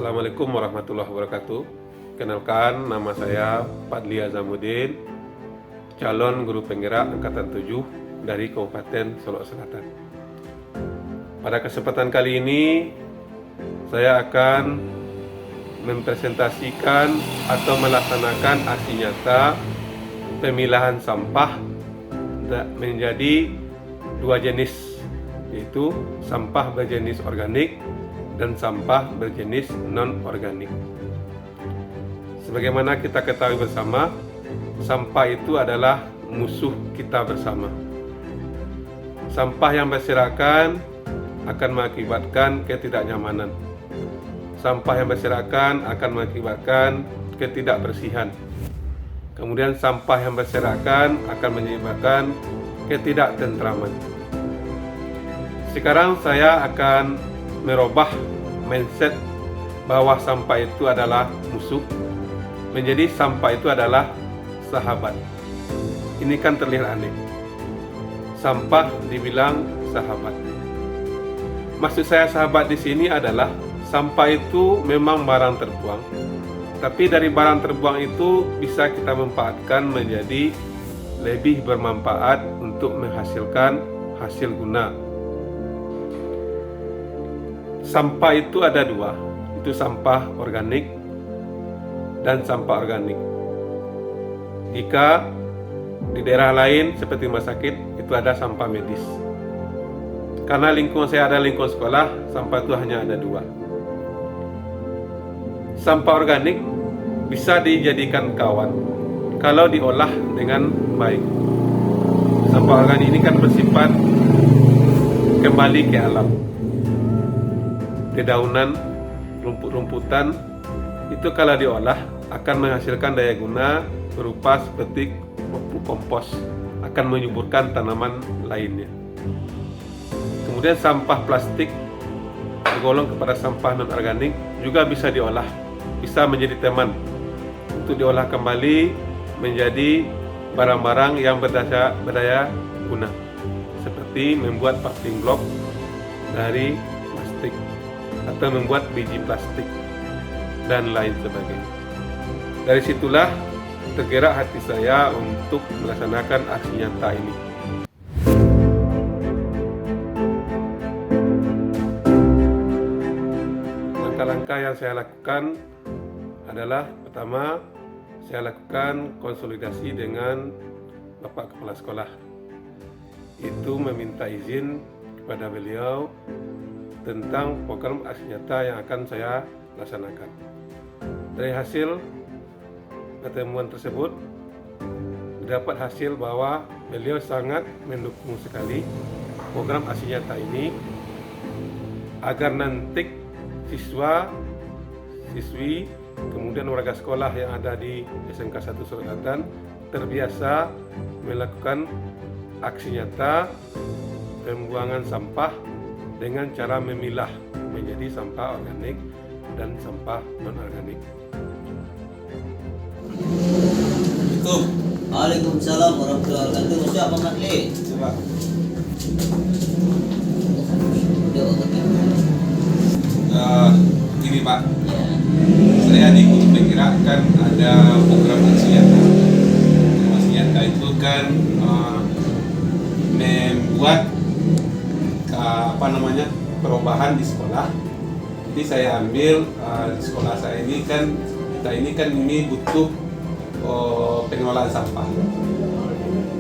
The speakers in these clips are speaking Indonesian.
Assalamualaikum warahmatullahi wabarakatuh. Kenalkan, nama saya Fadli Azamuddin, calon guru penggerak angkatan 7 dari Kabupaten Solok Selatan. Pada kesempatan kali ini, saya akan mempresentasikan atau melaksanakan aksi nyata pemilahan sampah menjadi dua jenis, yaitu sampah berjenis organik dan sampah berjenis non-organik. Sebagaimana kita ketahui bersama, sampah itu adalah musuh kita bersama. Sampah yang berserakan akan mengakibatkan ketidaknyamanan. Sampah yang berserakan akan mengakibatkan ketidakbersihan. Kemudian sampah yang berserakan akan menyebabkan ketidaktentraman. Sekarang saya akan merubah mindset bahwa sampah itu adalah musuh menjadi sampah itu adalah sahabat. Ini kan terlihat aneh. Sampah dibilang sahabat. Maksud saya sahabat di sini adalah sampah itu memang barang terbuang, tapi dari barang terbuang itu bisa kita manfaatkan menjadi lebih bermanfaat untuk menghasilkan hasil guna. Sampah itu ada dua, itu sampah organik dan sampah organik. Jika di daerah lain seperti rumah sakit itu ada sampah medis. Karena lingkungan saya ada lingkungan sekolah, sampah itu hanya ada dua. Sampah organik bisa dijadikan kawan kalau diolah dengan baik. Sampah organik ini kan bersifat kembali ke alam. Dedaunan, rumput-rumputan itu kalau diolah akan menghasilkan daya guna berupa seperti pupuk kompos, akan menyuburkan tanaman lainnya. Kemudian sampah plastik tergolong kepada sampah non-organik juga bisa diolah, bisa menjadi teman untuk diolah kembali menjadi barang-barang yang berdaya guna, seperti membuat paving block dari plastik atau membuat biji plastik dan lain sebagainya. Dari situlah tergerak hati saya untuk melaksanakan aksi nyata ini. Langkah-langkah yang saya lakukan adalah pertama, saya lakukan konsolidasi dengan Bapak Kepala Sekolah. Itu meminta izin kepada beliau tentang program aksi nyata yang akan saya laksanakan. Dari hasil pertemuan tersebut dapat hasil bahwa beliau sangat mendukung sekali program aksi nyata ini agar nanti siswa, siswi, kemudian warga sekolah yang ada di SMK 1 Selatan terbiasa melakukan aksi nyata pembuangan sampah dengan cara memilah menjadi sampah organik dan sampah non-organik. Waalaikumsalam warahmatullahi wabarakatuh. Masya apa Matli? Coba. Gini Pak, saya di Guru Penggerak kan ada program aksi nyata. Program aksi nyata itu kan membuat perubahan di sekolah. Jadi saya ambil di sekolah saya ini kan ini butuh pengelolaan sampah.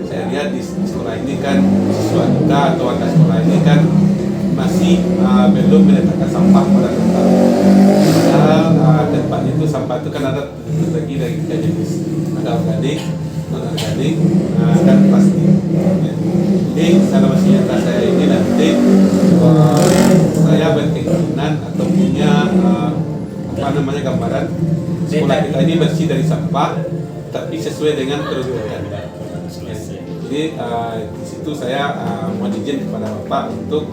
Saya lihat di sekolah ini kan siswa kita atau warga sekolah ini kan masih belum meletakkan sampah pada tempat. Padahal tempat itu sampah itu kan ada terbagi dari 3 jenis, ada organik, non-organik, dan plastik. Jadi salah satu nyata saya ini nanti saya berkeinginan atau punya gambaran sekolah kita ini bersih dari sampah tapi sesuai dengan peruntukan. Jadi di situ saya mohon izin kepada Bapak untuk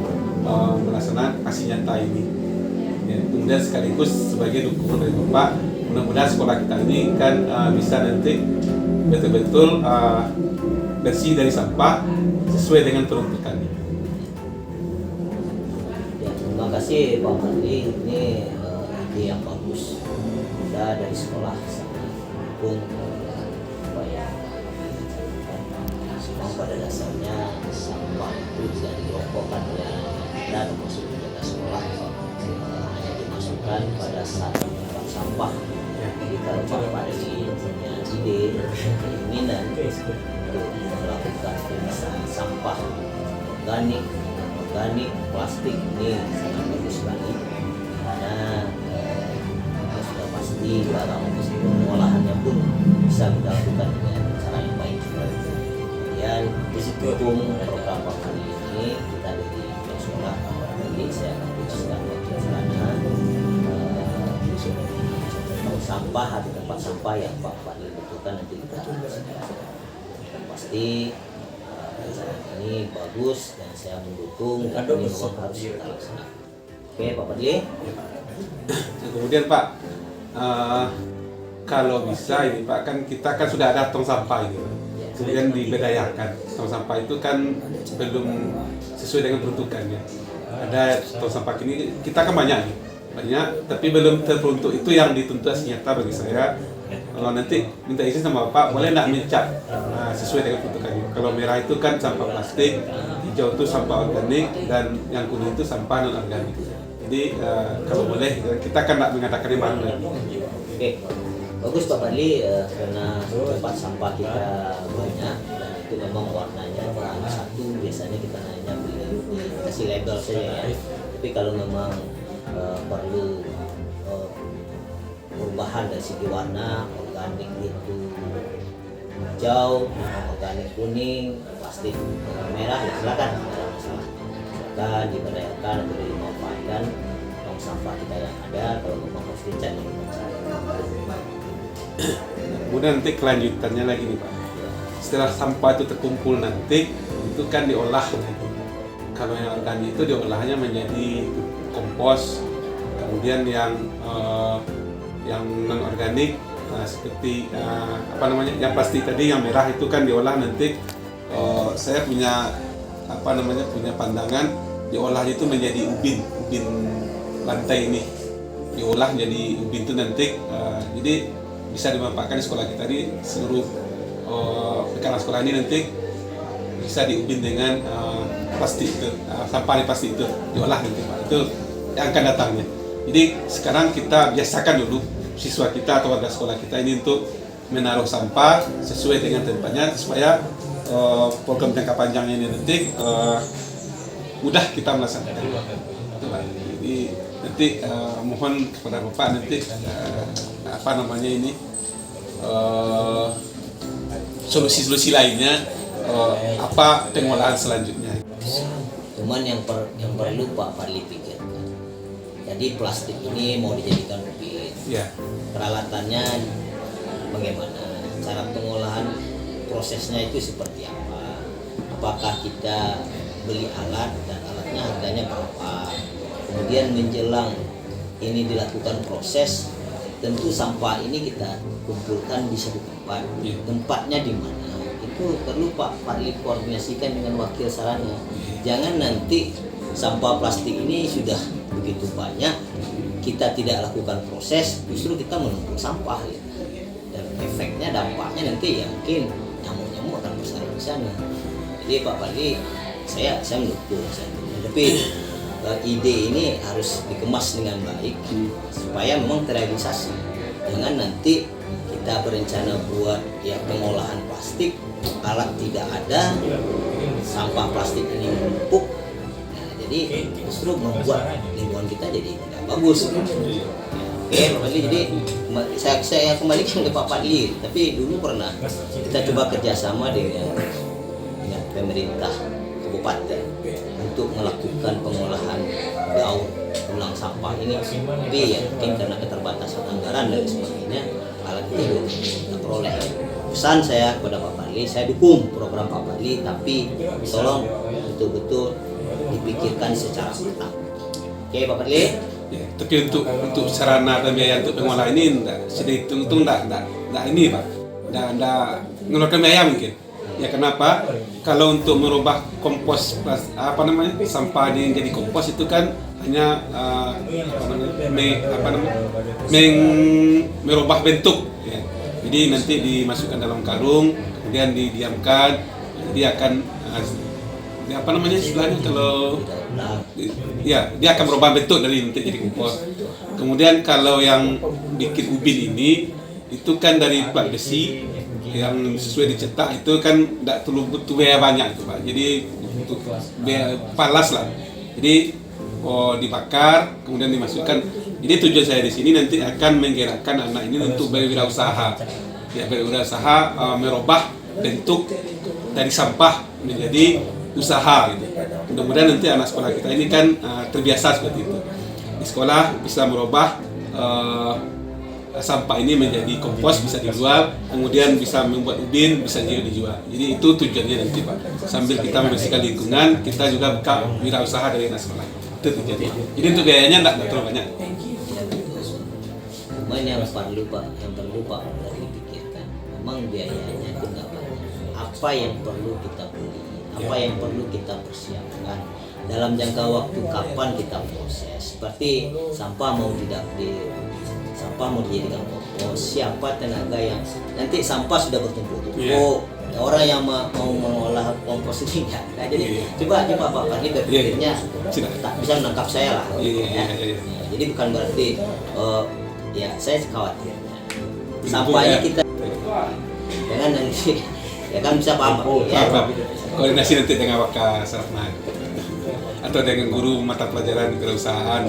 melaksanakan aksi nyata ini. Kemudian sekaligus sebagai dukungan dari Bapak, mudah-mudahan sekolah kita ini kan bisa nanti betul-betul bersih dari sampah sesuai dengan peruntukannya. Ya, terima kasih Pak Matli, ini ide yang bagus. Anda dari sekolah sangat mendukung supaya memang pada dasarnya sampah itu tidak dirokokkan oleh Anda termasuk juga sekolah, hanya dimasukkan pada saat mengelola sampah. Jadi kalau Pak Fadli punya ide, keinginan untuk melakukan pemisahan sampah organik, plastik, ini sangat bagus sekali karena sudah pasti barang pengolahannya pun bisa kita lakukan dengan cara yang baik. Kemudian didukung program Pak Fadli ini, kita dari sekolah ini saya akan tugaskan wakil sana sampah atau tempat sampah yang Pak Fadli butuhkan nanti kita pasti ini bagus dan saya mendukung dan ini memang harus kita laksanakan. Oke Pak Fadli. Kemudian Pak, kalau bisa ini Pak, kan kita kan sudah ada tong sampah ini, kemudian diberdayakan. Tong sampah itu kan belum sesuai dengan peruntukannya. Ada tong sampah ini kita kan banyak, tapi belum terperuntuk. Itu yang dituntut nyata bagi saya. Kalau nanti minta izin sama Bapak, boleh nggak mencat sesuai dengan peruntukannya. Kalau merah itu kan sampah plastik, hijau itu sampah organik, dan yang kuning itu sampah non organik. Jadi kalau boleh kita kan nggak mengatakan yang baru lagi. Oke, bagus Pak Fadli, karena tempat sampah kita banyak dan itu memang warnanya warna satu, biasanya kita hanya kasih label saja ya. Tapi kalau memang perlu perubahan dari segi warna, organik itu hijau, organik kuning, plastik merah, ya silakan, tidak ada masalah. Silakan diberdayakan atau dimanfaatkan tong sampah kita yang ada. Kalau memang harus dicat, Kemudian nanti kelanjutannya lagi nih Pak. Setelah sampah itu terkumpul nanti itu kan diolah. Kalau yang organik itu diolahnya menjadi kompos. Kemudian yang non organik seperti yang plastik tadi yang merah itu kan diolah nanti. Saya punya punya pandangan diolahnya itu menjadi ubin lantai ini, diolah jadi ubin itu nanti jadi bisa dimanfaatkan di sekolah kita di seluruh pekanan sekolah ini nanti bisa diubin dengan plastik itu, sampah plastik itu diolah nanti Pak. Itu yang akan datangnya. Jadi sekarang kita biasakan dulu siswa kita atau warga sekolah kita ini untuk menaruh sampah sesuai dengan tempatnya supaya program jangka panjang ini nanti mudah kita melaksanakan. Itu Pak. Jadi nanti mohon kepada Bapak nanti solusi-solusi lainnya apa pengolahan selanjutnya. Cuman yang perlu Pak Fadli pikirkan, jadi plastik ini mau dijadikan ubin, peralatannya bagaimana, cara pengolahan prosesnya itu seperti apa, apakah kita beli alat dan alatnya harganya berapa, kemudian menjelang ini dilakukan proses, tentu sampah ini kita kumpulkan di satu tempat, tempatnya di mana itu perlu Pak Fadli koordinasikan dengan wakil sarana. Jangan nanti sampah plastik ini sudah begitu banyak, kita tidak lakukan proses, justru kita menumpuk sampah ya. Dan efeknya, dampaknya nanti ya mungkin nyamuk-nyamuk akan bersarang di sana. Jadi Pak Fadli, saya mendukung, tapi ide ini harus dikemas dengan baik supaya memang terrealisasi. Jangan nanti kita berencana buat ya pengolahan plastik, alat tidak ada, sampah plastik ini menumpuk. Nah, jadi justru membuat lingkungan kita jadi tidak bagus. Oke, Pak Fadli, jadi saya kembalikan ke Pak Fadli. Tapi dulu pernah kita coba kerjasama dengan pemerintah kabupaten untuk melakukan pengolahan daur ulang sampah ini. Tapi ya mungkin karena keterbatasan anggaran dan sebagainya, alat itu belum kita peroleh. Pesan saya kepada Pak Fadli, saya dukung program Pak Fadli, tapi tolong betul-betul dipikirkan secara matang. Oke Pak Fadli. Ya, tapi untuk sarana dan biaya untuk pengolahan ini sudah hitung-hitung enggak ini Pak. Enggak mengeluarkan biaya mungkin. Ya kenapa? Kalau untuk merubah kompos sampah ini jadi kompos itu kan hanya merubah bentuk ya. Jadi nanti dimasukkan dalam karung, kemudian didiamkan, dia akan istilahnya kalau ya dia akan merubah bentuk dari nanti jadi kompos. Kemudian kalau yang bikin ubin ini itu kan dari plat besi yang sesuai dicetak, itu kan tidak perlu butuh biaya banyak itu Pak. Jadi untuk palas lah. Jadi dibakar kemudian dimasukkan. Jadi tujuan saya di sini nanti akan menggerakkan anak ini untuk berwirausaha. Ya, berwirausaha merubah bentuk dari sampah menjadi usaha gitu. Mudah-mudahan nanti anak sekolah kita ini kan terbiasa seperti itu. Di sekolah bisa merubah sampah ini menjadi kompos, bisa dijual, kemudian bisa membuat ubin, bisa juga dijual. Jadi itu tujuannya nanti Pak. Sambil kita membersihkan lingkungan, kita juga buka wirausaha dari anak sekolah. Itu tujuannya. Jadi untuk biayanya tidak terlalu banyak. Cuman yang perlu Pak dari dipikirkan, memang biayanya itu nggak banyak. Apa yang perlu kita beli, apa yang perlu kita persiapkan dalam jangka waktu kapan kita proses. Seperti sampah mau dijadikan kompos, siapa tenaga yang nanti sampah sudah bertumpuk-tumpuk, orang yang mau mengolah kompos ini enggak. Nah, jadi coba Pak Fadli berpikirnya tak bisa menangkap saya lah. Jadi bukan berarti ya saya khawatirnya sampahnya kita jangan nanti ya kan bisa paham ya. Koordinasi nanti dengan Waka Sarafman atau dengan guru mata pelajaran kewirausahaan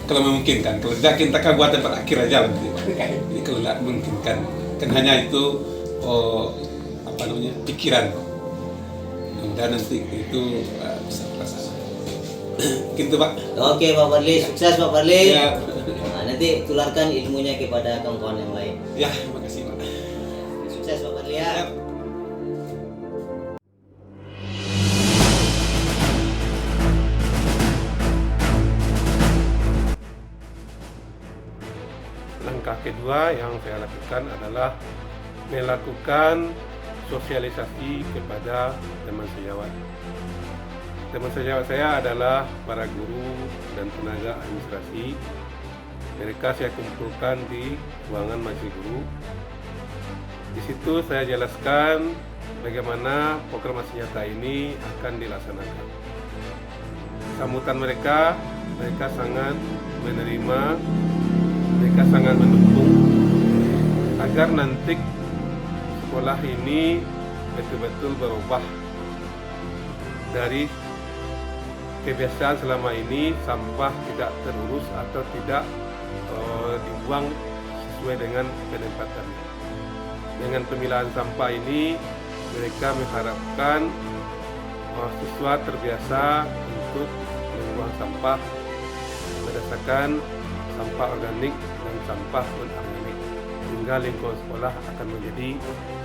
kalau memungkinkan. Kalau tidak kita akan buat tempat akhir aja nanti. Jadi kalau tidak memungkinkan kan hanya itu pikiran. Dan nanti itu bisa terlaksana. Gitu Pak. Oke Pak Fadli, sukses Pak Fadli. Ya. Nah, nanti tularkan ilmunya kepada kawan-kawan yang lain. Ya, terima kasih Pak. Sukses Pak Fadli ya. Langkah kedua yang saya lakukan adalah melakukan sosialisasi kepada teman sejawat. Teman sejawat saya adalah para guru dan tenaga administrasi. Mereka saya kumpulkan di ruangan majelis guru. Di situ saya jelaskan bagaimana proklamasi nyata ini akan dilaksanakan. Sambutan mereka sangat menerima, mereka sangat mendukung agar nanti sekolah ini betul-betul berubah dari kebiasaan selama ini sampah tidak terurus atau tidak dibuang sesuai dengan penempatannya. Dengan pemilahan sampah ini mereka mengharapkan siswa terbiasa untuk membuang sampah berdasarkan sampah organik dan sampah non-organik, sehingga lingkungan sekolah akan menjadi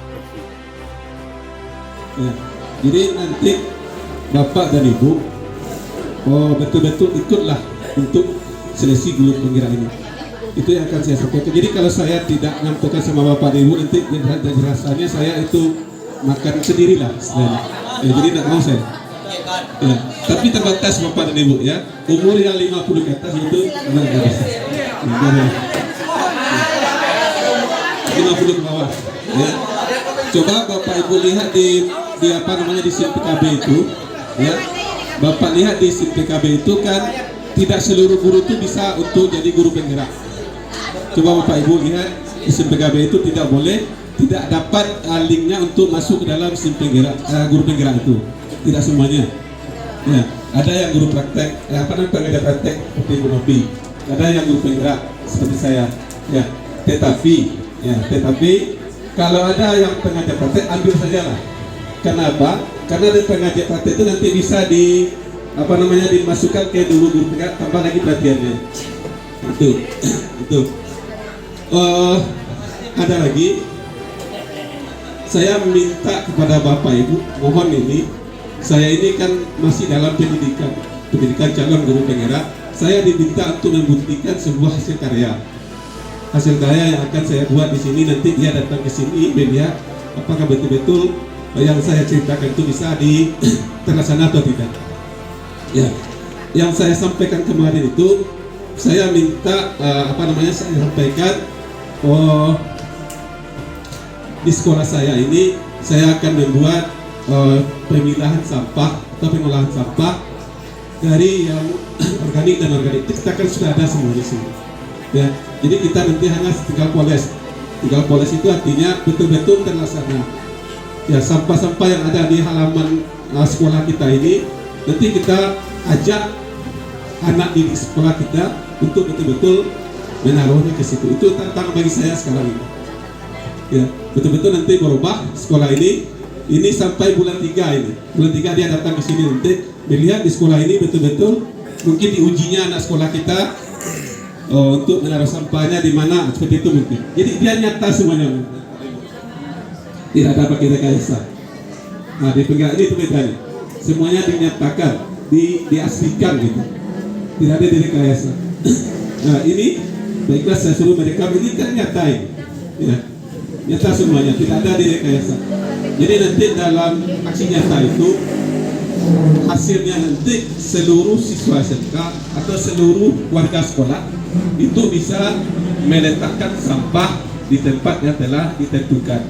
bersih. Ya, jadi nanti Bapak dan Ibu betul-betul ikutlah untuk seleksi guru penggerak ini. Itu yang akan saya sampaikan. Jadi kalau saya tidak nyampaikan sama Bapak dan Ibu, nanti rasanya saya itu makan sendirilah istilahnya. Jadi tidak mau saya. Ya, tapi terbatas Bapak dan Ibu ya. Umur yang 50 ke atas itu enggak bisa. 50 ke bawah. Ya. Coba Bapak Ibu lihat di SIM PKB itu, ya. Bapak lihat di SIM PKB itu kan tidak seluruh guru itu bisa untuk jadi guru penggerak. Coba Bapak Ibu lihat di SIM PKB itu tidak boleh, tidak dapat linknya untuk masuk ke dalam SIM penggerak, guru penggerak itu. Tidak semuanya. Ya, ada yang guru praktek, pengajar praktek seperti Bu Nopi. Ada yang guru penggerak seperti saya. Ya, tetapi kalau ada yang pengajar praktek, ambil sajalah. Kenapa? Karena dari pengajar praktek itu nanti bisa dimasukkan ke dulu guru penggerak, tambah lagi pelatihannya. Itu. Ada lagi. Saya minta kepada Bapak Ibu, mohon ini. Saya ini kan masih dalam pendidikan calon guru penggerak. Saya diminta untuk membuktikan sebuah hasil karya yang akan saya buat di sini. Nanti dia datang ke sini, melihat apakah betul-betul yang saya ceritakan itu bisa terlaksana atau tidak. Ya, yang saya sampaikan kemarin itu, saya minta saya sampaikan di sekolah saya ini saya akan membuat pemilahan sampah atau pengolahan sampah dari yang organik dan organik. Kita kan sudah ada semua di sini. Ya, jadi kita nanti hanya tinggal poles. Tinggal poles itu artinya betul-betul terlaksana. Ya, sampah-sampah yang ada di halaman sekolah kita ini nanti kita ajak anak di sekolah kita untuk betul-betul menaruhnya ke situ. Itu tantangan bagi saya sekarang ini. Ya, betul-betul nanti berubah sekolah ini sampai bulan 3 ini. Bulan 3 dia datang ke sini nanti melihat di sekolah ini betul-betul mungkin diujinya anak sekolah kita untuk menaruh sampahnya di mana, seperti itu mungkin. Jadi dia nyata semuanya. Tidak ada pakai rekayasa. Nah, di pegang ini bedanya. Semuanya dinyatakan, diaslikan gitu. Tidak ada direkayasa. Nah, ini baiklah saya suruh mereka ini kan nyata ini. Ya. Nyata semuanya, tidak ada direkayasa. Jadi nanti dalam aksi nyata itu hasilnya nanti seluruh siswa SMK atau seluruh warga sekolah itu bisa meletakkan sampah di tempat yang telah ditentukan.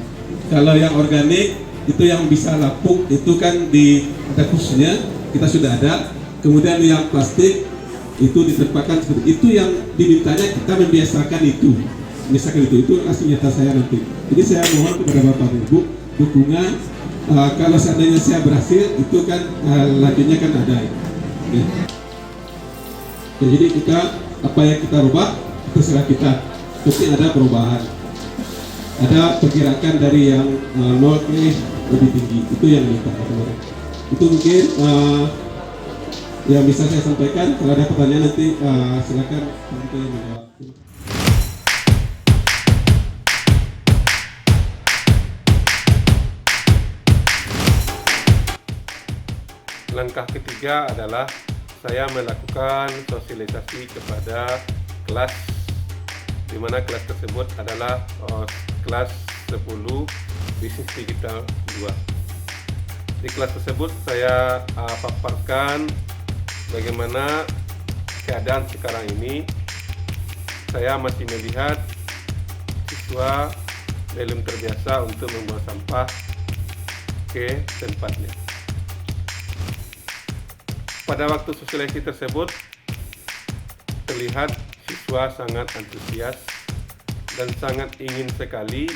Kalau yang organik itu yang bisa lapuk itu kan di ada khususnya kita sudah ada. Kemudian yang plastik itu ditempatkan seperti itu, yang dimintanya kita membiasakan itu. Misalkan itu asli nyata saya nanti. Jadi saya mohon kepada Bapak Ibu dukungan. Kalau seandainya saya berhasil itu kan lanjutnya kan ada ya. Ya, jadi kita apa yang kita rubah terserah kita. Mungkin ada perubahan, ada pergerakan dari yang 0 ke lebih tinggi. Itu yang kita kemarin. Itu mungkin yang bisa saya sampaikan. Kalau ada pertanyaan nanti silakan kita menjawab. Langkah ketiga adalah saya melakukan sosialisasi kepada kelas, di mana kelas tersebut adalah kelas 10 bisnis digital 2. Di kelas tersebut saya paparkan bagaimana keadaan sekarang ini. Saya masih melihat siswa belum terbiasa untuk membuang sampah ke tempatnya. Pada waktu sosialisasi tersebut terlihat siswa sangat antusias dan sangat ingin sekali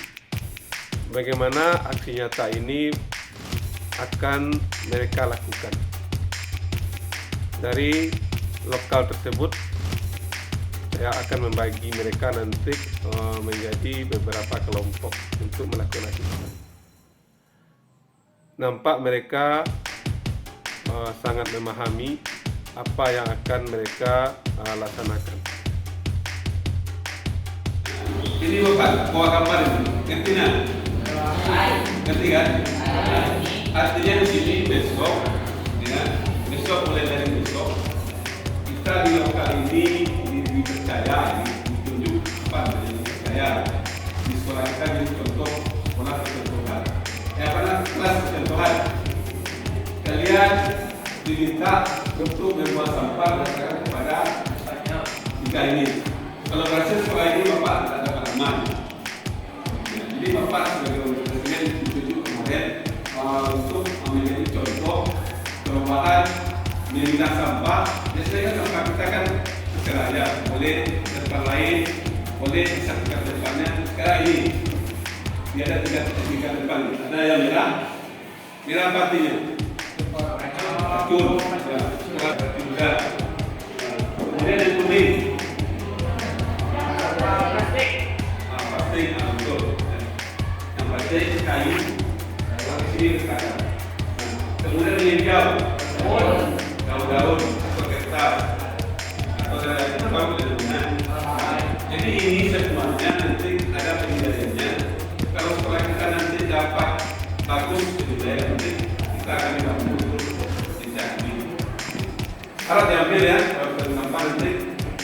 bagaimana aksi nyata ini akan mereka lakukan. Dari lokal tersebut saya akan membagi mereka nanti menjadi beberapa kelompok untuk melakukan aksi nyata. Nampak mereka sangat memahami apa yang akan mereka laksanakan. Ini Bapak, bawa gambar ini. Ngerti nggak? Ngerti kan? Artinya di sini besok, ya, besok mulai dari besok kita di lokal ini dipercaya, ditunjuk apa namanya dipercaya. Di sekolah kita contoh sekolah percontohan. Kelas percontohan. Kalian diminta untuk membuang sampah berdasarkan kepada tiga ini. Kalau berhasil sekolah ini Bapak tidak dapat aman. Ya, jadi Bapak sebagai presiden ditunjuk kemarin untuk menjadi contoh perubahan memilah sampah. Biasanya kan sampah kita kan terserah ya, boleh tempat lain, boleh di satu depannya. Sekarang ini dia ada tiga depan. Ada yang merah, merah apa artinya? Betul, ya, juga. Kemudian yang kuning, plastik, betul. Yang plastik kayu, yang sini sekarang. Kemudian yang hijau, daun-daun atau kertas atau dari tempat berguna. Jadi ini semuanya nanti ada penilaiannya. Kalau sekolah kita nanti dapat bagus penilaian nanti kita akan dibantu. Harus diambil ya, kalau sampah nanti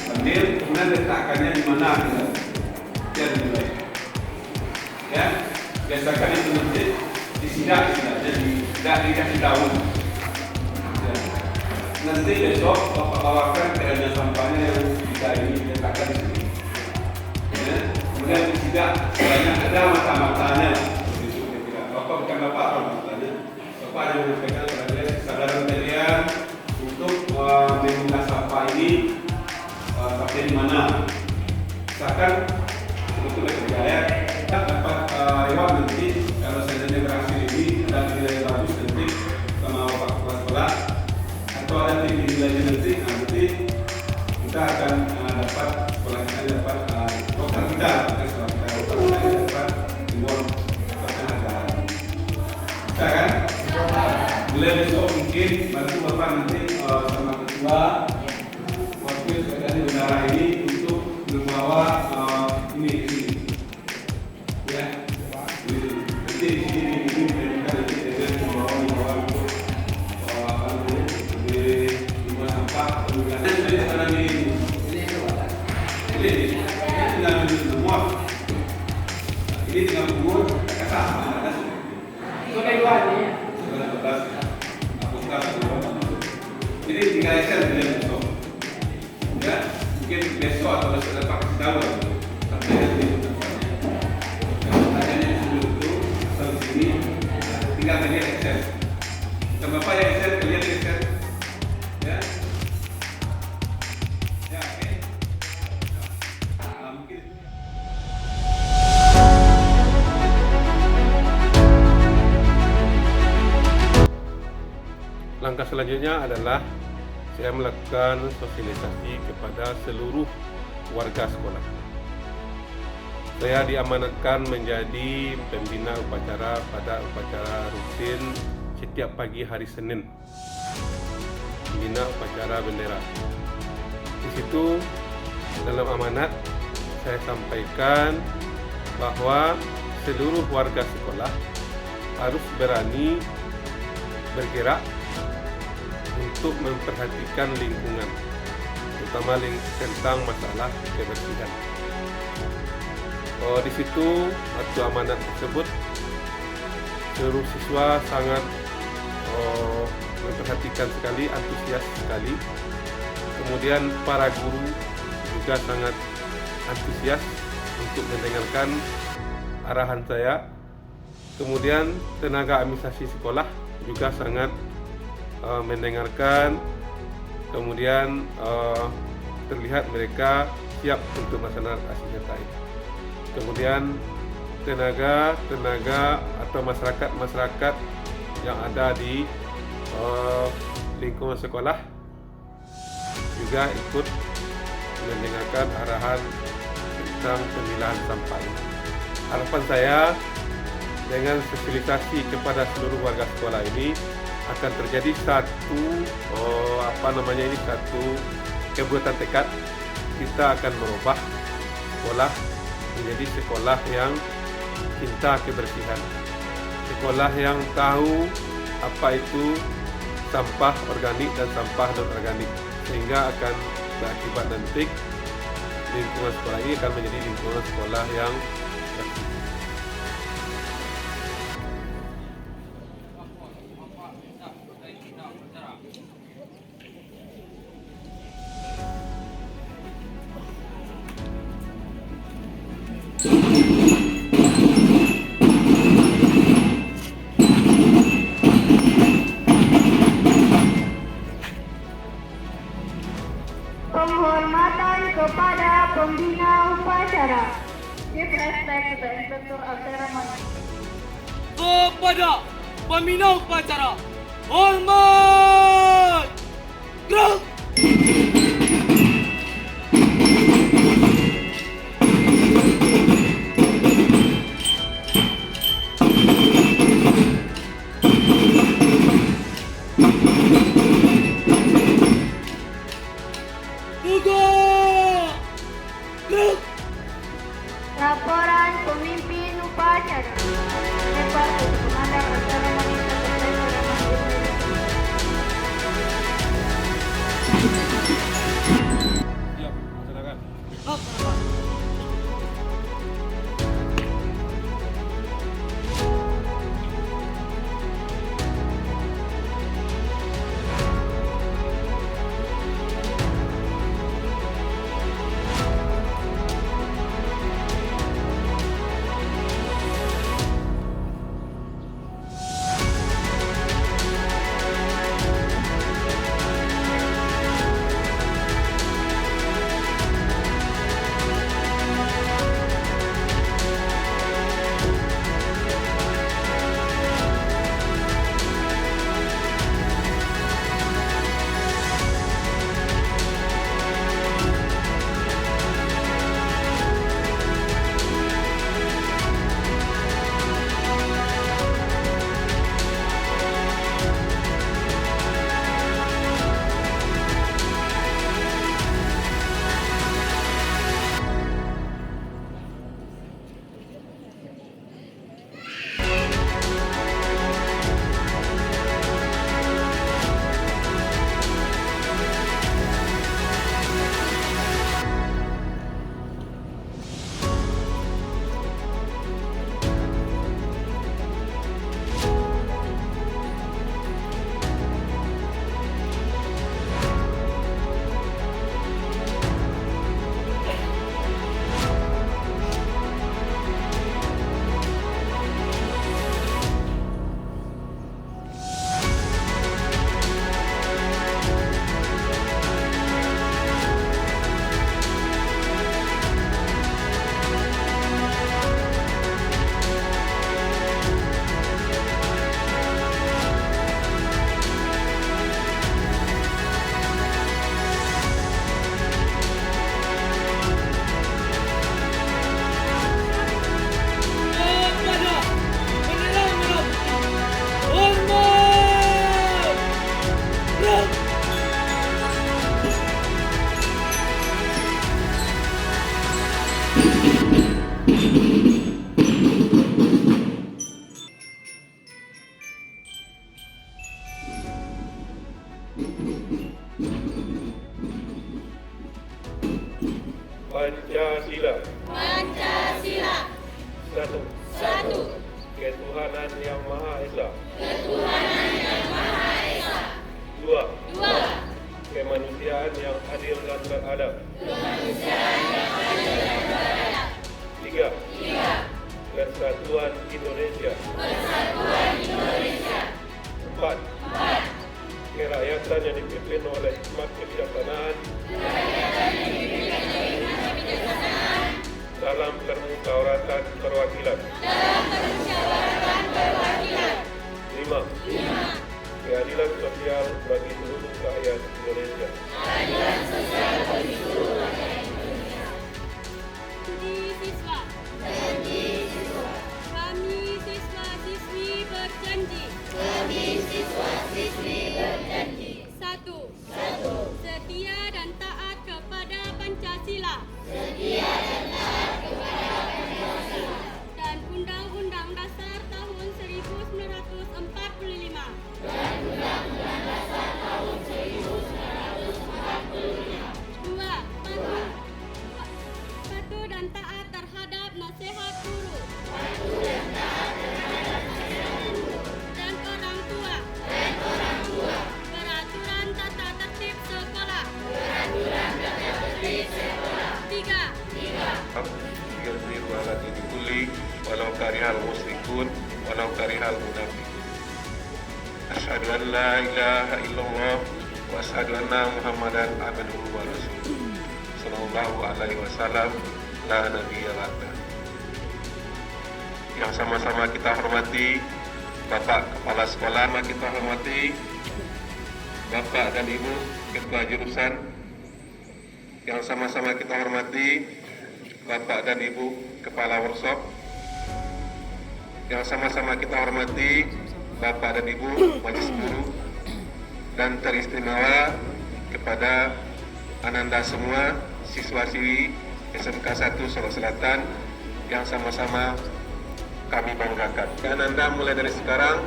ambil, kemudian letakkannya di mana biar dimulai. Ya, biasakan itu nanti disidak, jadi tidak dikasih tahu. Ya. Nanti besok Bapak bawakan keadaan sampahnya yang kita ini letakkan di sini. Ya. Kemudian tidak banyak ada mata-matanya. Bapak bukan Bapak mata-matanya. Bapak hanya menyampaikan kepada dia kesadaran kalian untuk memilah sampah ini sampai di mana. Misalkan sebetulnya kerjaya kita dapat lewat nanti kalau seandainya berhasil ini ada nilai yang bagus nanti sama Bapak Kepala Sekolah atau ada nilai nanti kita akan dapat sekolah kita dapat dokter kita dapat reward penghargaan. Bisa kan? Mulai besok mungkin bantu Bapak nanti sama ketua wakil keadaan bendara ini untuk membawa ini ke sini. Ya. Nanti di sini kita nanti membawa untuk di rumah sampah kemudian sekarang ini tinggal semua ini tinggal umur kesah ada sudah dua ini sudah betas apakah ini tinggal Excel besok ya mungkin besok atau besok dapat tahu sampai nanti tanya dulu itu asal di sini tinggal lihat Excel kenapa ya Excel lihat Excel ya ya oke mungkin langkah selanjutnya adalah saya melakukan sosialisasi kepada seluruh warga sekolah. Saya diamanatkan menjadi pembina upacara pada upacara rutin setiap pagi hari Senin. Pembina upacara bendera. Di situ dalam amanat saya sampaikan bahwa seluruh warga sekolah harus berani bergerak untuk memperhatikan lingkungan, terutama tentang masalah kebersihan. Di situ waktu amanat tersebut seluruh siswa sangat memperhatikan sekali, antusias sekali. Kemudian para guru juga sangat antusias untuk mendengarkan arahan saya. Kemudian tenaga administrasi sekolah juga sangat mendengarkan, kemudian terlihat mereka siap untuk melaksanakan aksi. Kemudian tenaga atau masyarakat yang ada di lingkungan sekolah juga ikut mendengarkan arahan tentang pemilahan sampah. Harapan saya dengan sosialisasi kepada seluruh warga sekolah ini akan terjadi satu kebuatan tekad. Kita akan merubah sekolah menjadi sekolah yang cinta kebersihan, sekolah yang tahu apa itu sampah organik dan sampah non organik, sehingga akan berakibat nanti lingkungan sekolah ini akan menjadi lingkungan sekolah yang bersih. Penghormatan kepada pembina upacara. Give respect to the inspector of ceremony. Kepada pembina upacara, hormat! Gerak! Laporan pemimpin upacara. Lepas komandan acara wanita selesai seremoni. Siap, laksanakan. Ketuhanan Yang Maha Esa. Dua. Kemanusiaan yang adil dan beradab. Tiga. Persatuan Indonesia. Empat. Kerakyatan yang dipimpin oleh hikmat kebijaksanaan dalam permusyawaratan perwakilan. 5. Keadilan sosial bagi seluruh rakyat Indonesia. Janji siswa. Kami siswa-siswi berjanji. 1. Setia dan taat kepada Pancasila. Dan Undang-Undang Dasar tahun 1945. 2. Patuh dan taat terhadap nasihat guru dan orang tua. Peraturan tata tertib sekolah. 3. Yusbiru ala dini kulli walau karihal musyrikun walau karihal munafiqun. Asyhadu an la ilaha illallah wa asyhadu anna Muhammadan abduhu wa rasuluh. Sallallahu alaihi wasallam, la nabiyya ba'da. Yang sama-sama kita hormati Bapak Kepala Sekolah, kita hormati Bapak dan Ibu Ketua Jurusan, yang sama-sama kita hormati Bapak dan Ibu Kepala Workshop, yang sama-sama kita hormati Bapak dan Ibu Majelis Guru, dan teristimewa kepada Ananda semua siswa-siswi SMK 1 Solo Selatan yang sama-sama kami banggakan. Ananda mulai dari sekarang,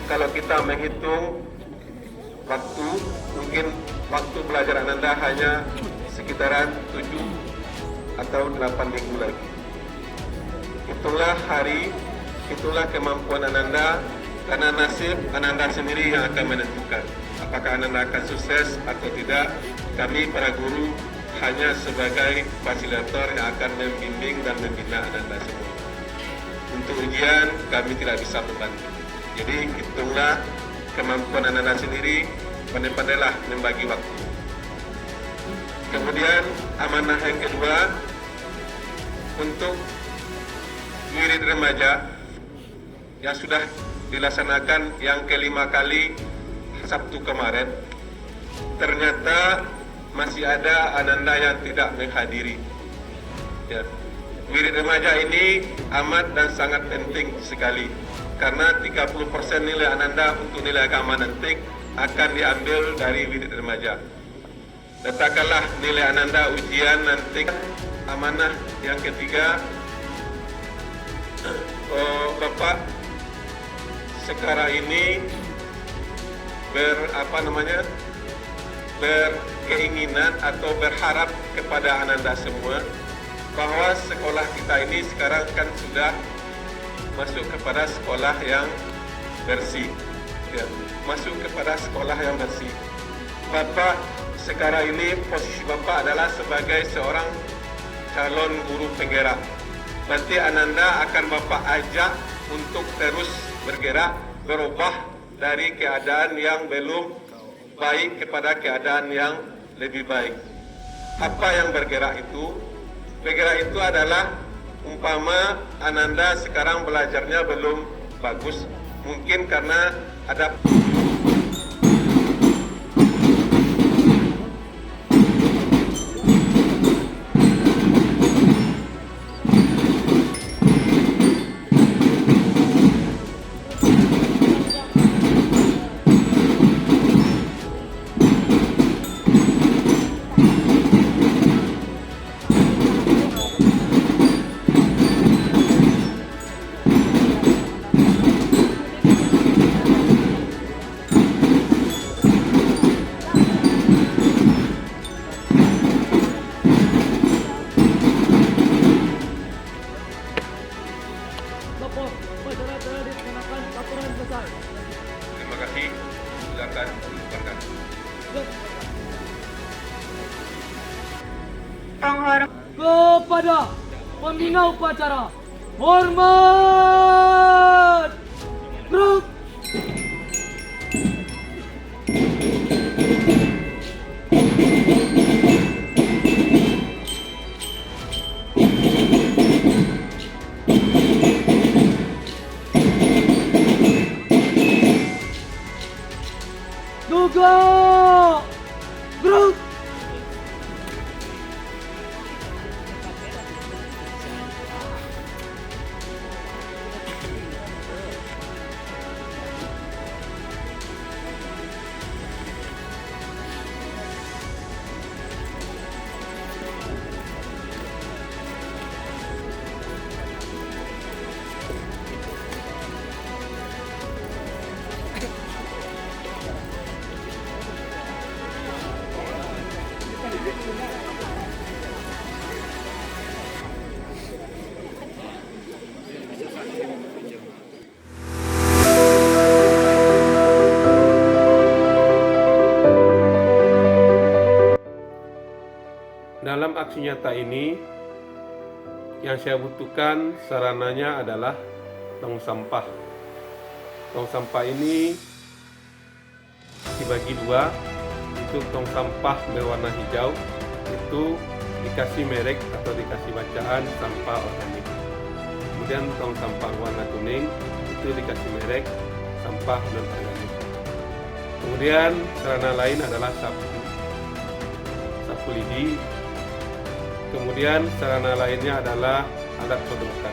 kalau kita menghitung waktu, mungkin waktu belajar Ananda hanya sekitaran 7 atau 8 minggu lagi. Itulah hari, itulah kemampuan Ananda, karena nasib Ananda sendiri yang akan menentukan apakah Ananda akan sukses atau tidak. Kami para guru hanya sebagai fasilitator yang akan membimbing dan membina Ananda semua. Untuk ujian kami tidak bisa membantu. Jadi hitunglah kemampuan Ananda sendiri, pandai-pandailah membagi waktu. Kemudian amanah yang kedua, untuk wirid remaja yang sudah dilaksanakan yang kelima kali Sabtu kemarin, ternyata masih ada Ananda yang tidak menghadiri. Ya. Wirid remaja ini amat dan sangat penting sekali, karena 30% nilai Ananda untuk nilai keamanan TIK akan diambil dari wirid remaja. Letakkanlah nilai Ananda ujian nanti. Amanah yang ketiga, Bapak sekarang ini berkeinginan atau berharap kepada Ananda semua bahwa sekolah kita ini sekarang kan sudah masuk kepada sekolah yang bersih, ya, masuk kepada sekolah yang bersih. Bapak sekarang ini posisi Bapak adalah sebagai seorang calon guru penggerak. Nanti Ananda akan Bapak ajak untuk terus bergerak, berubah dari keadaan yang belum baik kepada keadaan yang lebih baik. Apa yang bergerak itu? Bergerak itu adalah umpama Ananda sekarang belajarnya belum bagus, mungkin karena ada lapor upacara telah dilaksanakan, laporan selesai. Terima kasih. Silakan dilakukan. Penghormatan Kepada pembina upacara, hormat. Gerak. Juga. Gerak. Dalam aksi nyata ini, yang saya butuhkan sarananya adalah tong sampah. Tong sampah ini dibagi dua. Itu tong sampah berwarna hijau, itu dikasih merek atau dikasih bacaan sampah organik. Kemudian tong sampah warna kuning, itu dikasih merek sampah non organik. Kemudian sarana lain adalah sapu lidi. Kemudian sarana lainnya adalah alat sodokan.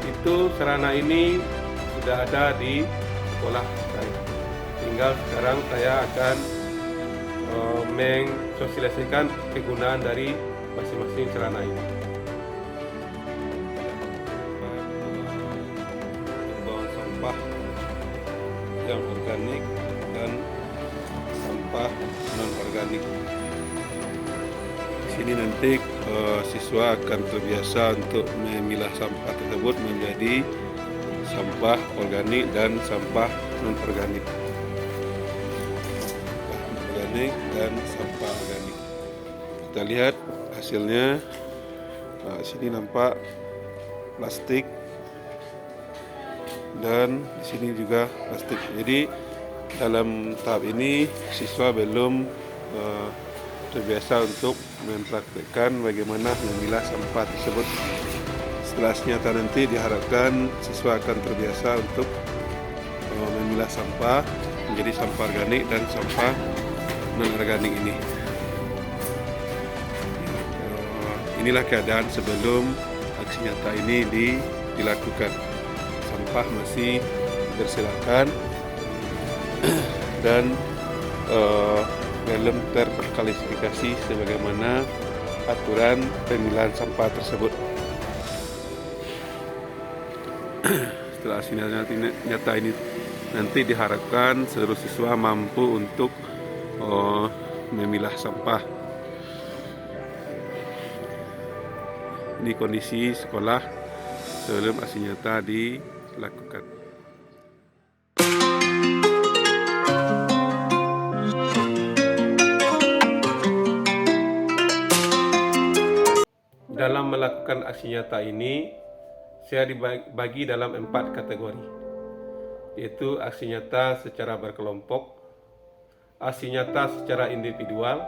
Itu sarana ini sudah ada di sekolah saya. Tinggal sekarang saya akan mensosialisasikan kegunaan dari masing-masing sarana ini. Pembuangan sampah yang organik dan sampah non organik. Ini nanti siswa akan terbiasa untuk memilah sampah tersebut menjadi sampah organik dan sampah non organik. Organik dan sampah organik. Kita lihat hasilnya. Nah, sini nampak plastik dan di sini juga plastik. Jadi dalam tahap ini siswa belum terbiasa untuk mempraktikkan bagaimana memilah sampah tersebut. Setelah nyata nanti diharapkan siswa akan terbiasa untuk memilah sampah menjadi sampah organik dan sampah non organik ini. Inilah keadaan sebelum aksi nyata ini dilakukan. Sampah masih berserakan dan belum terklasifikasi sebagaimana aturan pemilahan sampah tersebut. Setelah aksi nyata ini nanti diharapkan seluruh siswa mampu untuk memilah sampah. Ini kondisi sekolah sebelum aksi nyata dilakukan. Dalam melakukan aksi nyata ini, saya dibagi dalam 4 kategori, yaitu aksi nyata secara berkelompok, aksi nyata secara individual,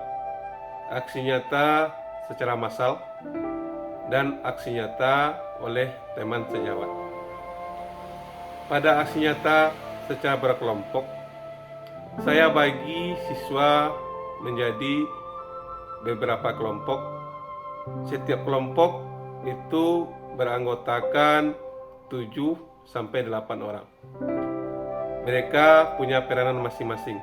aksi nyata secara massal, dan aksi nyata oleh teman sejawat. Pada aksi nyata secara berkelompok, saya bagi siswa menjadi beberapa kelompok. Setiap kelompok itu beranggotakan 7 sampai 8 orang. Mereka punya peranan masing-masing.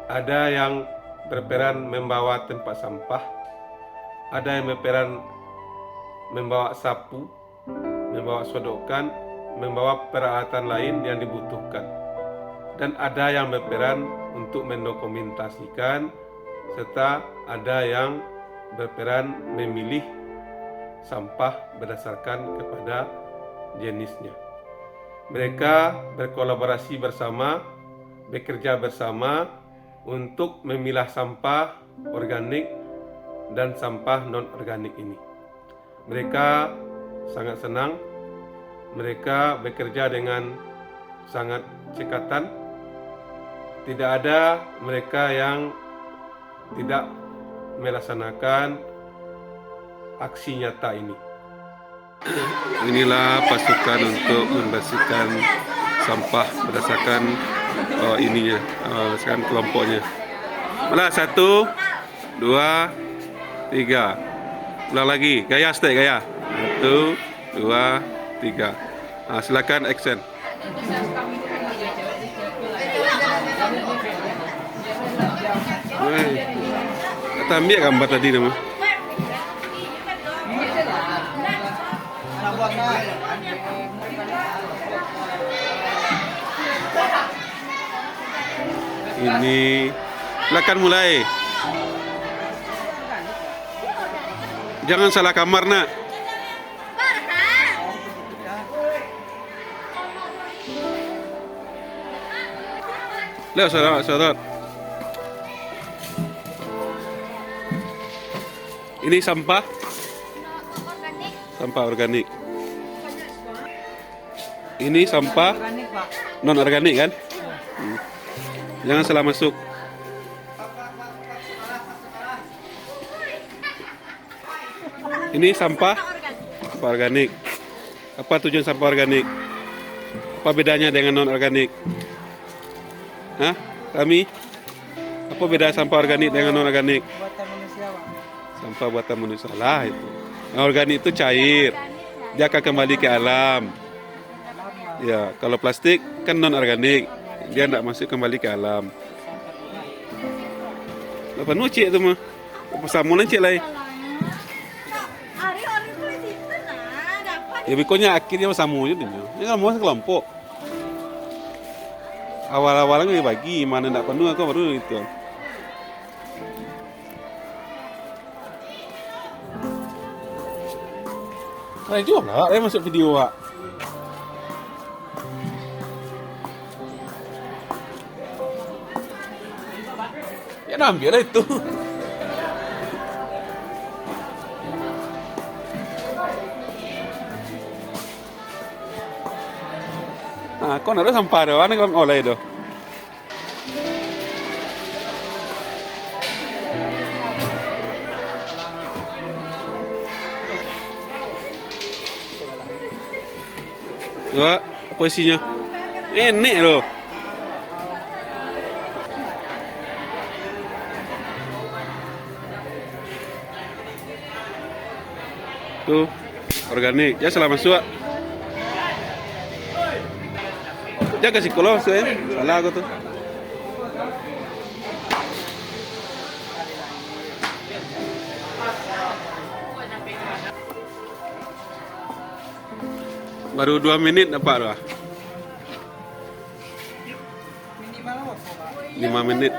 Ada yang berperan membawa tempat sampah, ada yang berperan membawa sapu, membawa sodokan, membawa peralatan lain yang dibutuhkan. Dan ada yang berperan untuk mendokumentasikan, serta ada yang berperan memilih sampah berdasarkan kepada jenisnya. Mereka berkolaborasi bersama, bekerja bersama untuk memilah sampah organik dan sampah non-organik ini. Mereka sangat senang, mereka bekerja dengan sangat cekatan. Tidak ada mereka yang tidak melaksanakan aksi nyata ini. Inilah pasukan untuk membersihkan sampah berdasarkan berdasarkan kelompoknya. Malah 1, 2, 3. Ulang lagi, gaya step gaya. 1, 2, 3. Silakan action. Kata ambil gambar tadi nama. Ini silakan mulai. Jangan salah kamar nak. Lihat saudara. Ini sampah organik. Ini sampah non organik kan? Jangan salah masuk. Ini sampah organik. Apa tujuan sampah organik? Apa bedanya dengan non organik? Hah? Kami? Apa beda sampah organik dengan non organik? Sampah buatan manusia lah itu. Yang organik itu cair, dia akan kembali ke alam. Ya, kalau plastik kan non organik, dia tidak masuk kembali ke alam. Apa nucik itu mah? Sama nucik lah. Ya bikonya akhirnya sama aja dia. Ini kan mau sekelompok. Awal-awalnya dibagi, mana tidak penuh aku baru itu. Keren juga lah, masuk video Wak. Ya ambil lah itu. Nah, kau nak sampah dah, mana kau oleh itu? Wah, apa isinya? Enak loh. Tuh, organik. Ya salah masuk. Jaga psikolog saya. Salah aku tuh. Baru 2 menit dapat lah. 5 menit.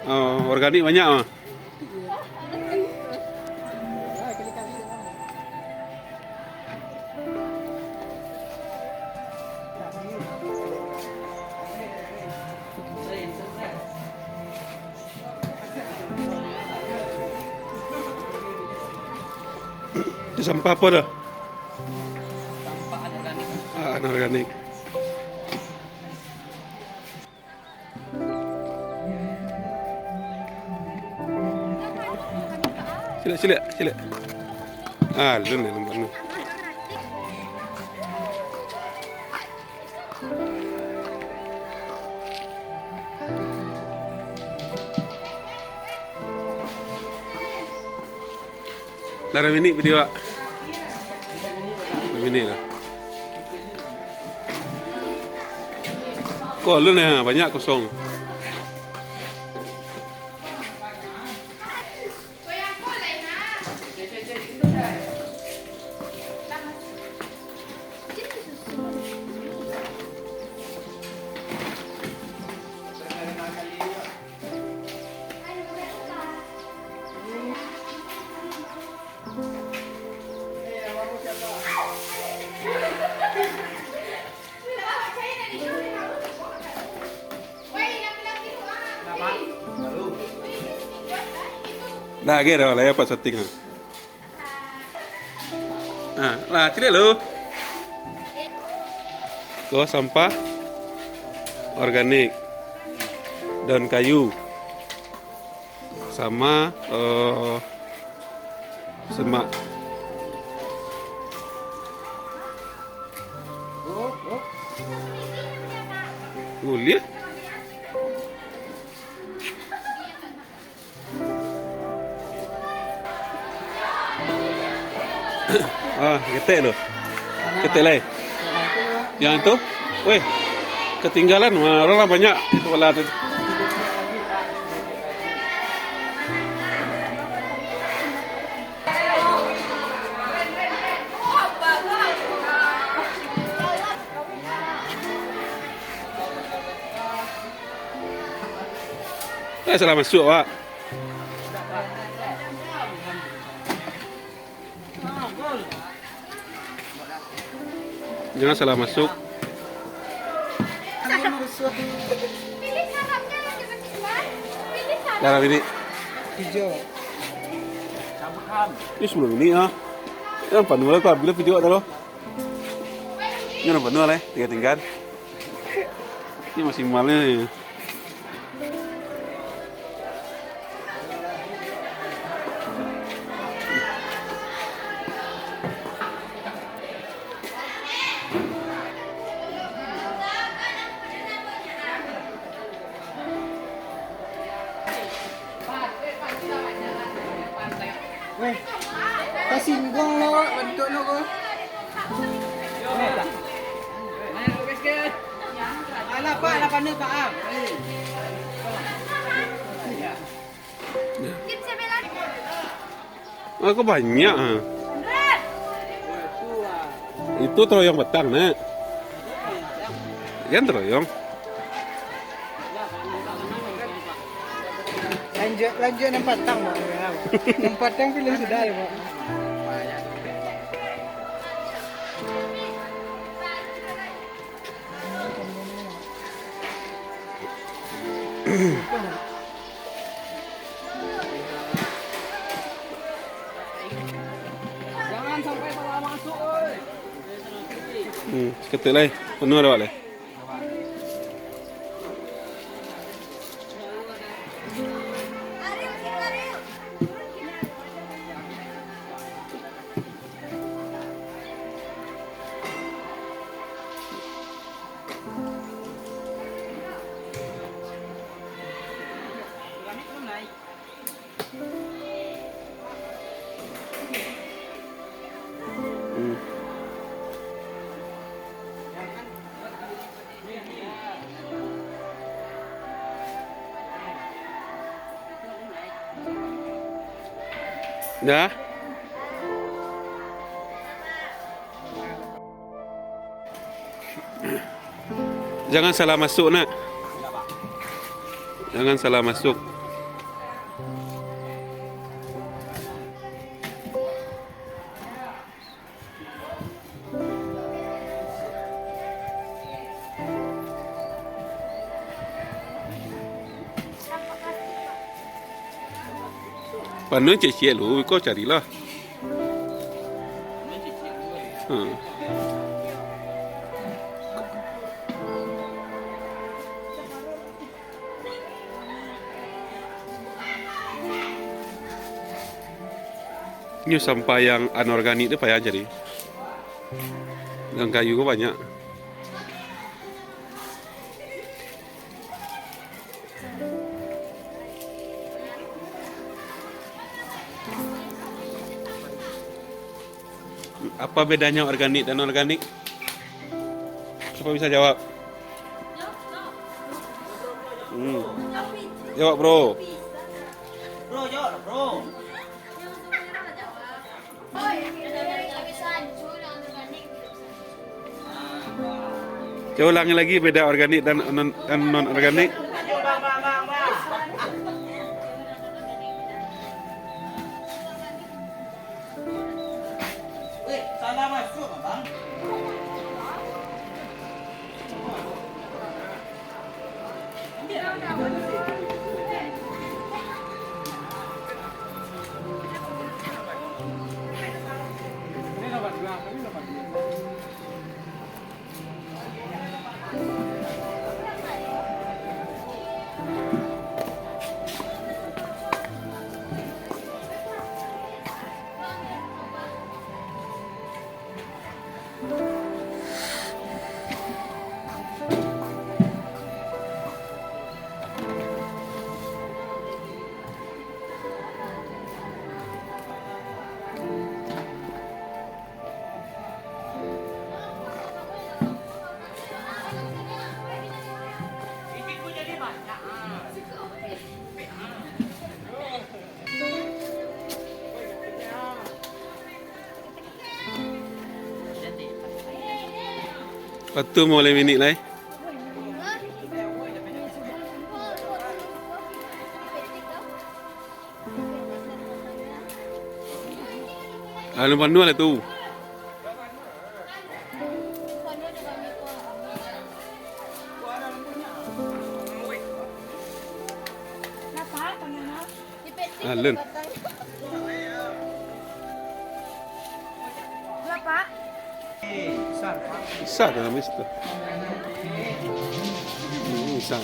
Oh, organik banyak mah. Itu sampah apa dah? Sampah anorganik. Anorganik. Sila. Lu nih lembar nih. Lara minit video Wak. Minit lah. Kok lu nih banyak kosong. Dah kira lah ya Pak setting. Nah, lah cile lo. Tuh sampah organik, daun kayu, sama semak. Lihat. Ketek lo. Ketek lain. Yang itu, weh, ketinggalan. Orang banyak itu alat. Salah masuk, Pak. Jangan salah masuk. Darah ini. Hijau. Ini sebelum ini ah. Yang penuh lah kau bila video atau lo? Ini orang penuh lah, tinggal. Ini masih malnya. Weh, kesinggong lo, bentuk lo kok. Alah Pak, lah pandai Pak Am. Aku banyak. Itu teroyong petang, Nek. Kan teroyong. Lanjut yang patang Pak. Yang patang pilih sudah ya Pak. Jangan sampai salah masuk, oi. Ketik lah, penuh ada boleh. Dah. Jangan salah masuk, Nak. Jangan salah masuk. Panen cecil lu, kau carilah. Ini sampah yang anorganik itu payah jadi. Dan kayu kok banyak. Apa bedanya organik dan non-organik? Siapa bisa jawab? Jawab, bro. Bro, jawab, bro. Coba ulangi lagi beda organik dan non-organik. Salah masuk, Bang. Lepas tu boleh minit lah. Lepas tu lah tu. Alun. Berapa? Besar kan habis tu. Besar.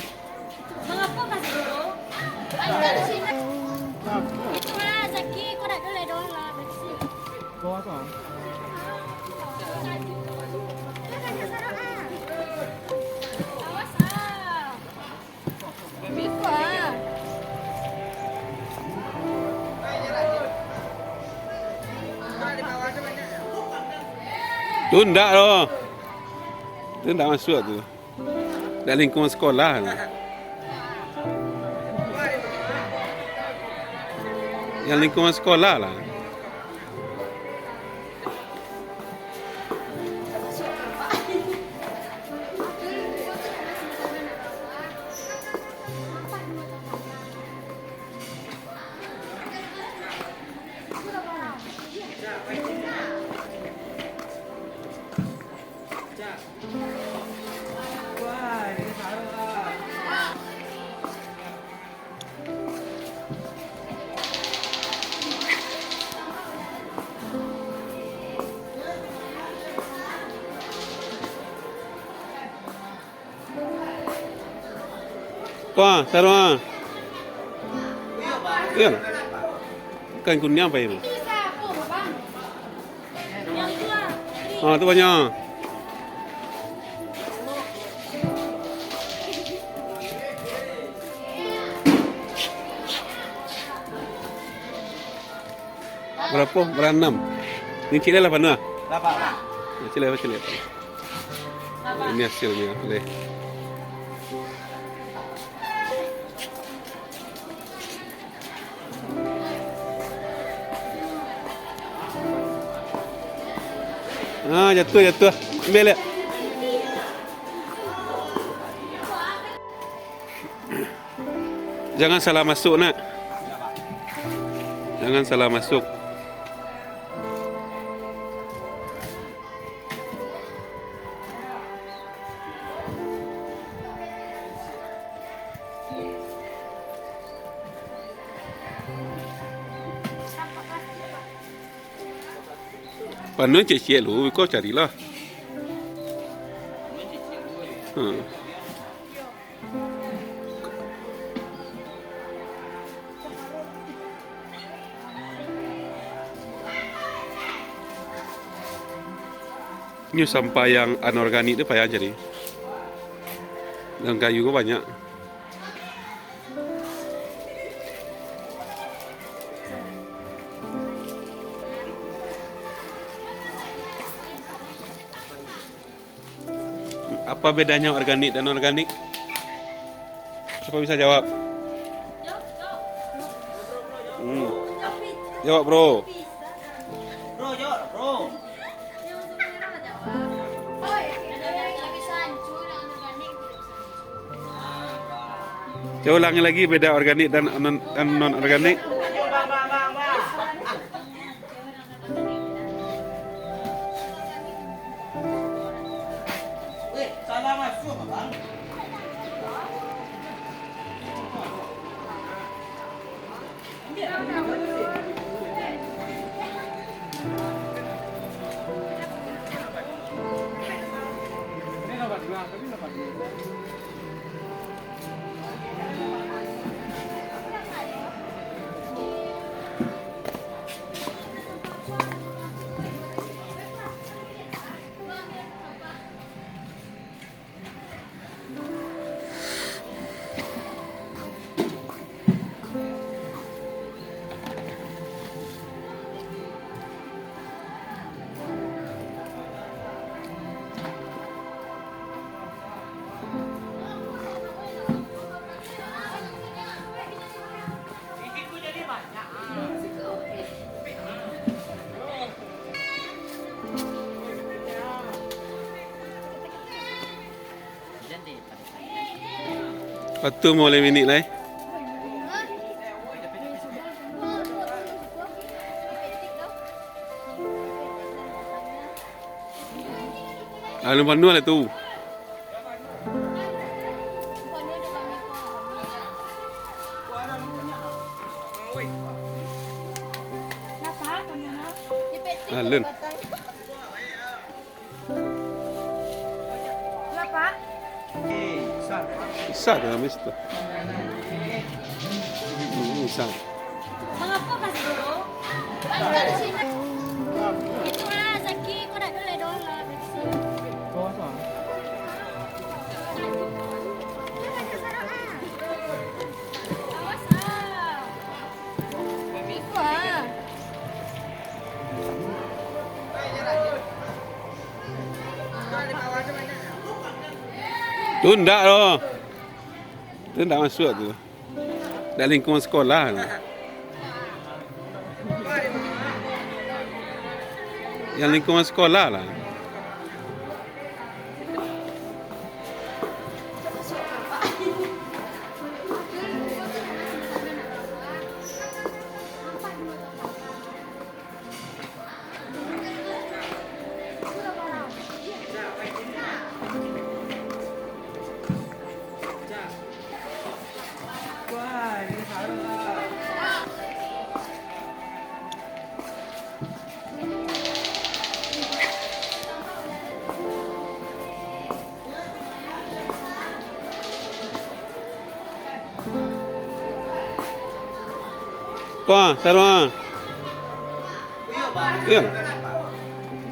Mengapa kasih dulu? Ada di sini. Wah, Zaki, kau nak dulu doang lah. Bersih. Bawa apa? Awas ah. Wah. Tu enggak loh. Tu enggak masuk tu. Dah lingkungan sekolah tu. Yang lingkungan sekolah lah. Wah, taruh. Iya. Kan kunyah apa ini? Yang dua. Ah, tu banyak. Berapa? Berenam. Ini cile lah mana? Cile. Ini hasilnya. Boleh. Ah, jatuh. Ambil lihat. Jangan salah masuk nak. Jangan salah masuk. Panen cek lu, kau carilah. Ini sampah yang anorganik itu payah jadi. Dan kayu juga banyak. Apa bedanya organik dan organik? Siapa bisa jawab? Jawab bro. Saya ulangi lagi beda organik dan non organik. Patu mo le minit lai. Lalu pandu le tu. Alun. Isa ka mister. Isa. Mengapa kasih dulu? Ada di sini. Itu lah Zaki, kau nak dulu dolar. Awas ah. Itu ah. Tu ndak loh. Tu ndak masuk tu. Dak lingkungan sekolah tu. Yang lingkungan sekolah lah. Kau, Sarwa. Iya.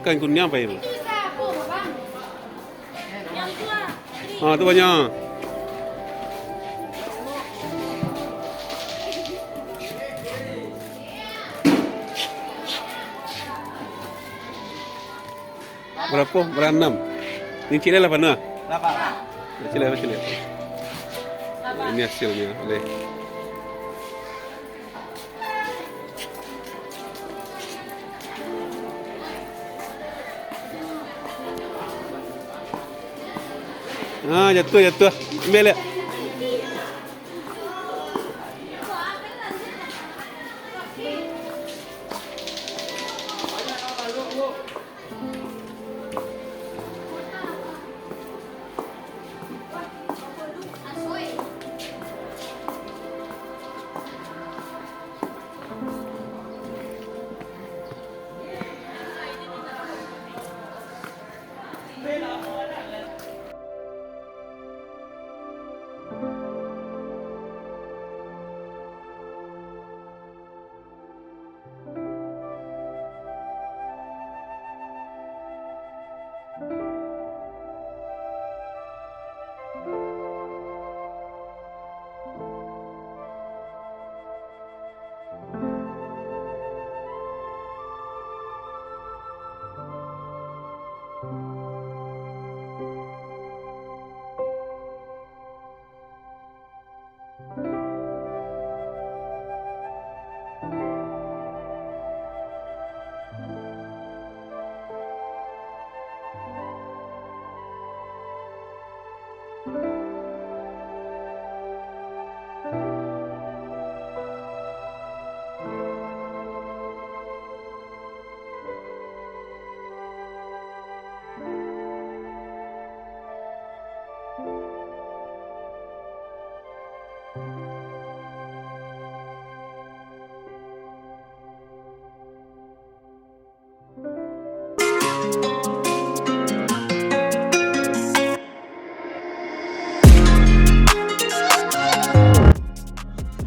Kan kunyah apa itu? Itu siapa, Bang? Yang tua. Ah, tu banyak. Berapa? Berenam. Ini cile lah mana? 8. Cile. Ini hasilnya, boleh. Ah, jatuh. Ambil lihat.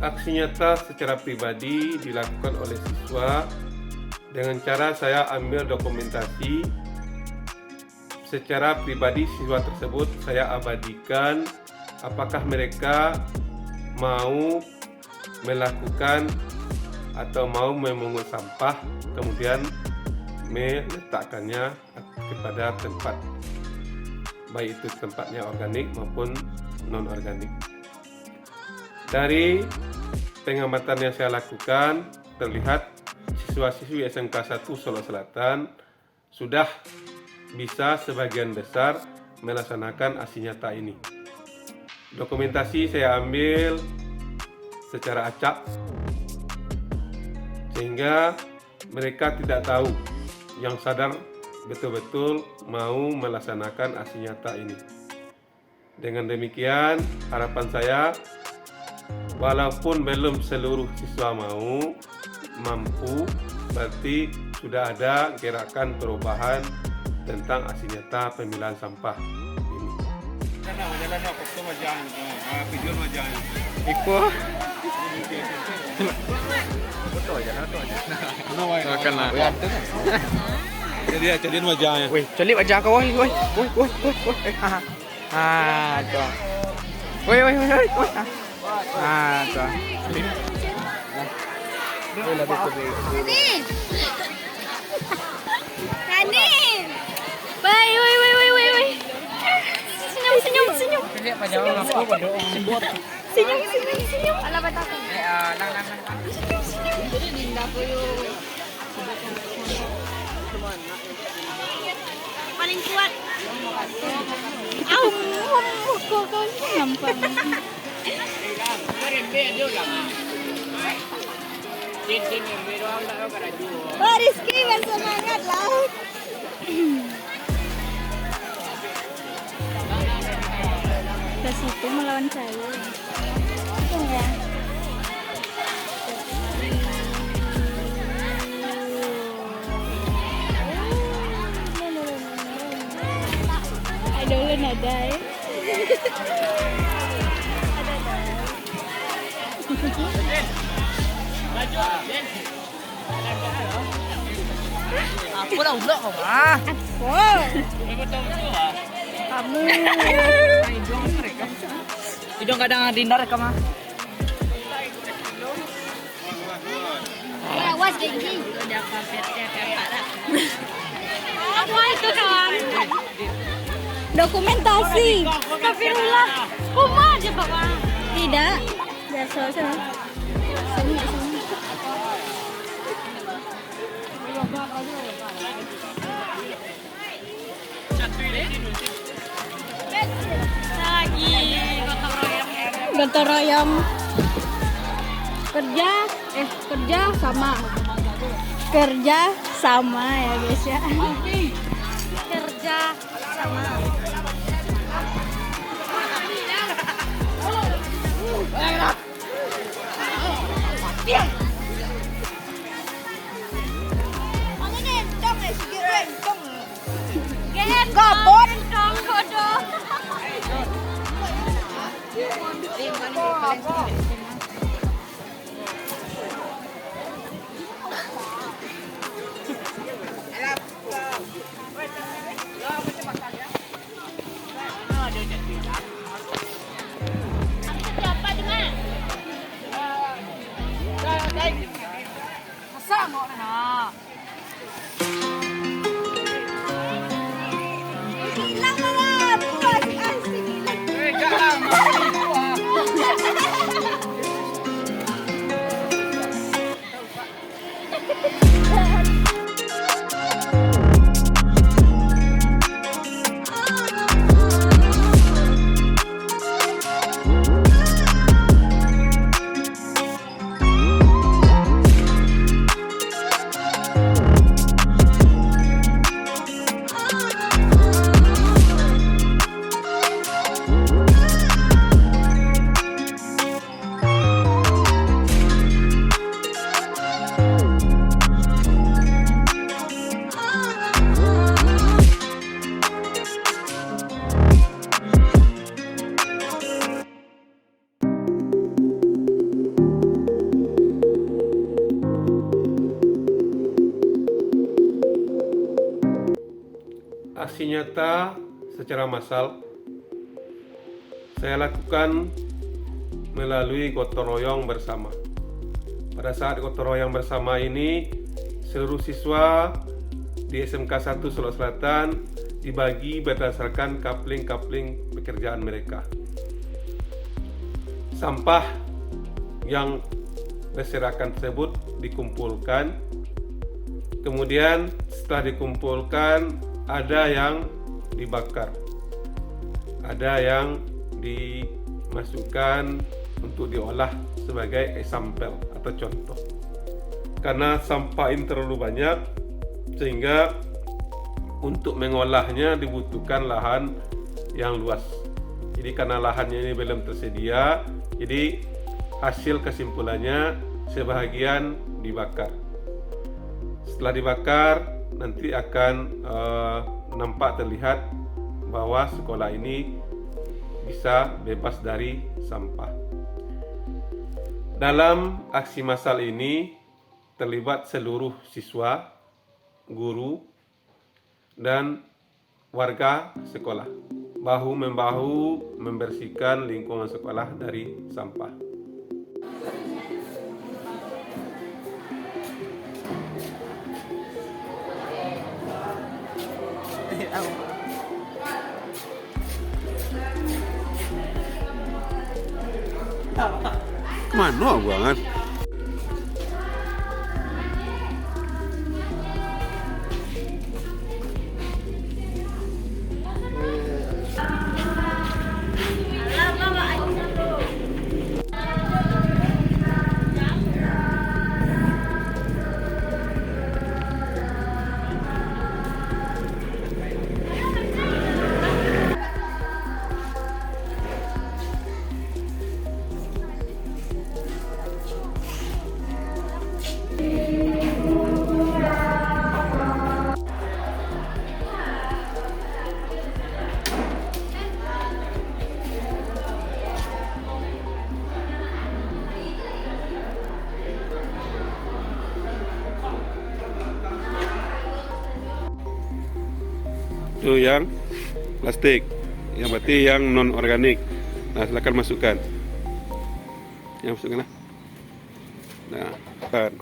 Aksi nyata secara pribadi dilakukan oleh siswa dengan cara saya ambil dokumentasi secara pribadi siswa tersebut, saya abadikan apakah mereka mau melakukan atau mau memungut sampah kemudian meletakkannya kepada tempat, baik itu tempatnya organik maupun non organik. Dari pengamatan yang saya lakukan terlihat siswa-siswi SMK 1 Solo Selatan sudah bisa sebagian besar melaksanakan aksi nyata ini. Dokumentasi saya ambil secara acak sehingga mereka tidak tahu, yang sadar betul-betul mau melaksanakan aksi nyata ini. Dengan demikian, harapan saya, walaupun belum seluruh siswa mampu, berarti sudah ada gerakan perubahan tentang aksi nyata pemilahan sampah ini. Jadian wajahnya. Wih, celik wajah kau, wih. Tuh. Wih. Tuh. Kanin. Bye, woi. Senyum. Senyum. Alah batak. Paling kuat. Kau gampang. Oh, Rizky bersemangat lah. Ke situ melawan saya. Itu ya. Ada ulun ada ya. Aku dah ulok kau mah. Kamu. Hidung kadang dindar kau mah. Awas genggi. Apa itu kawan? Dokumentasi. Astagfirullah. Kuma aja Bapak. Tidak. Biasa saja. Lagi gotong royong. Kerja sama ya guys ya. Kerja sama. Gabon dong kodo. Siapa dengar? Masa mau nak? Hilang malah. Puas asik hilang. Aksi nyata secara massal saya lakukan melalui gotong royong bersama. Pada saat gotong royong bersama ini, seluruh siswa di SMK 1 Sulawesi Selatan dibagi berdasarkan kapling-kapling pekerjaan mereka. Sampah yang berserakan tersebut dikumpulkan, kemudian setelah dikumpulkan ada yang dibakar, ada yang masukkan untuk diolah sebagai example atau contoh. Karena sampah ini terlalu banyak sehingga untuk mengolahnya dibutuhkan lahan yang luas. Jadi karena lahannya ini belum tersedia, jadi hasil kesimpulannya sebahagian dibakar. Setelah dibakar nanti akan nampak terlihat bahwa sekolah ini bisa bebas dari sampah. Dalam aksi massal ini terlibat seluruh siswa, guru, dan warga sekolah, bahu-membahu membersihkan lingkungan sekolah dari sampah. Mana banget? Itu yang plastik, yang berarti yang non organik. Nah, silakan masukkan. Yang masukkan lah. Nah, kan.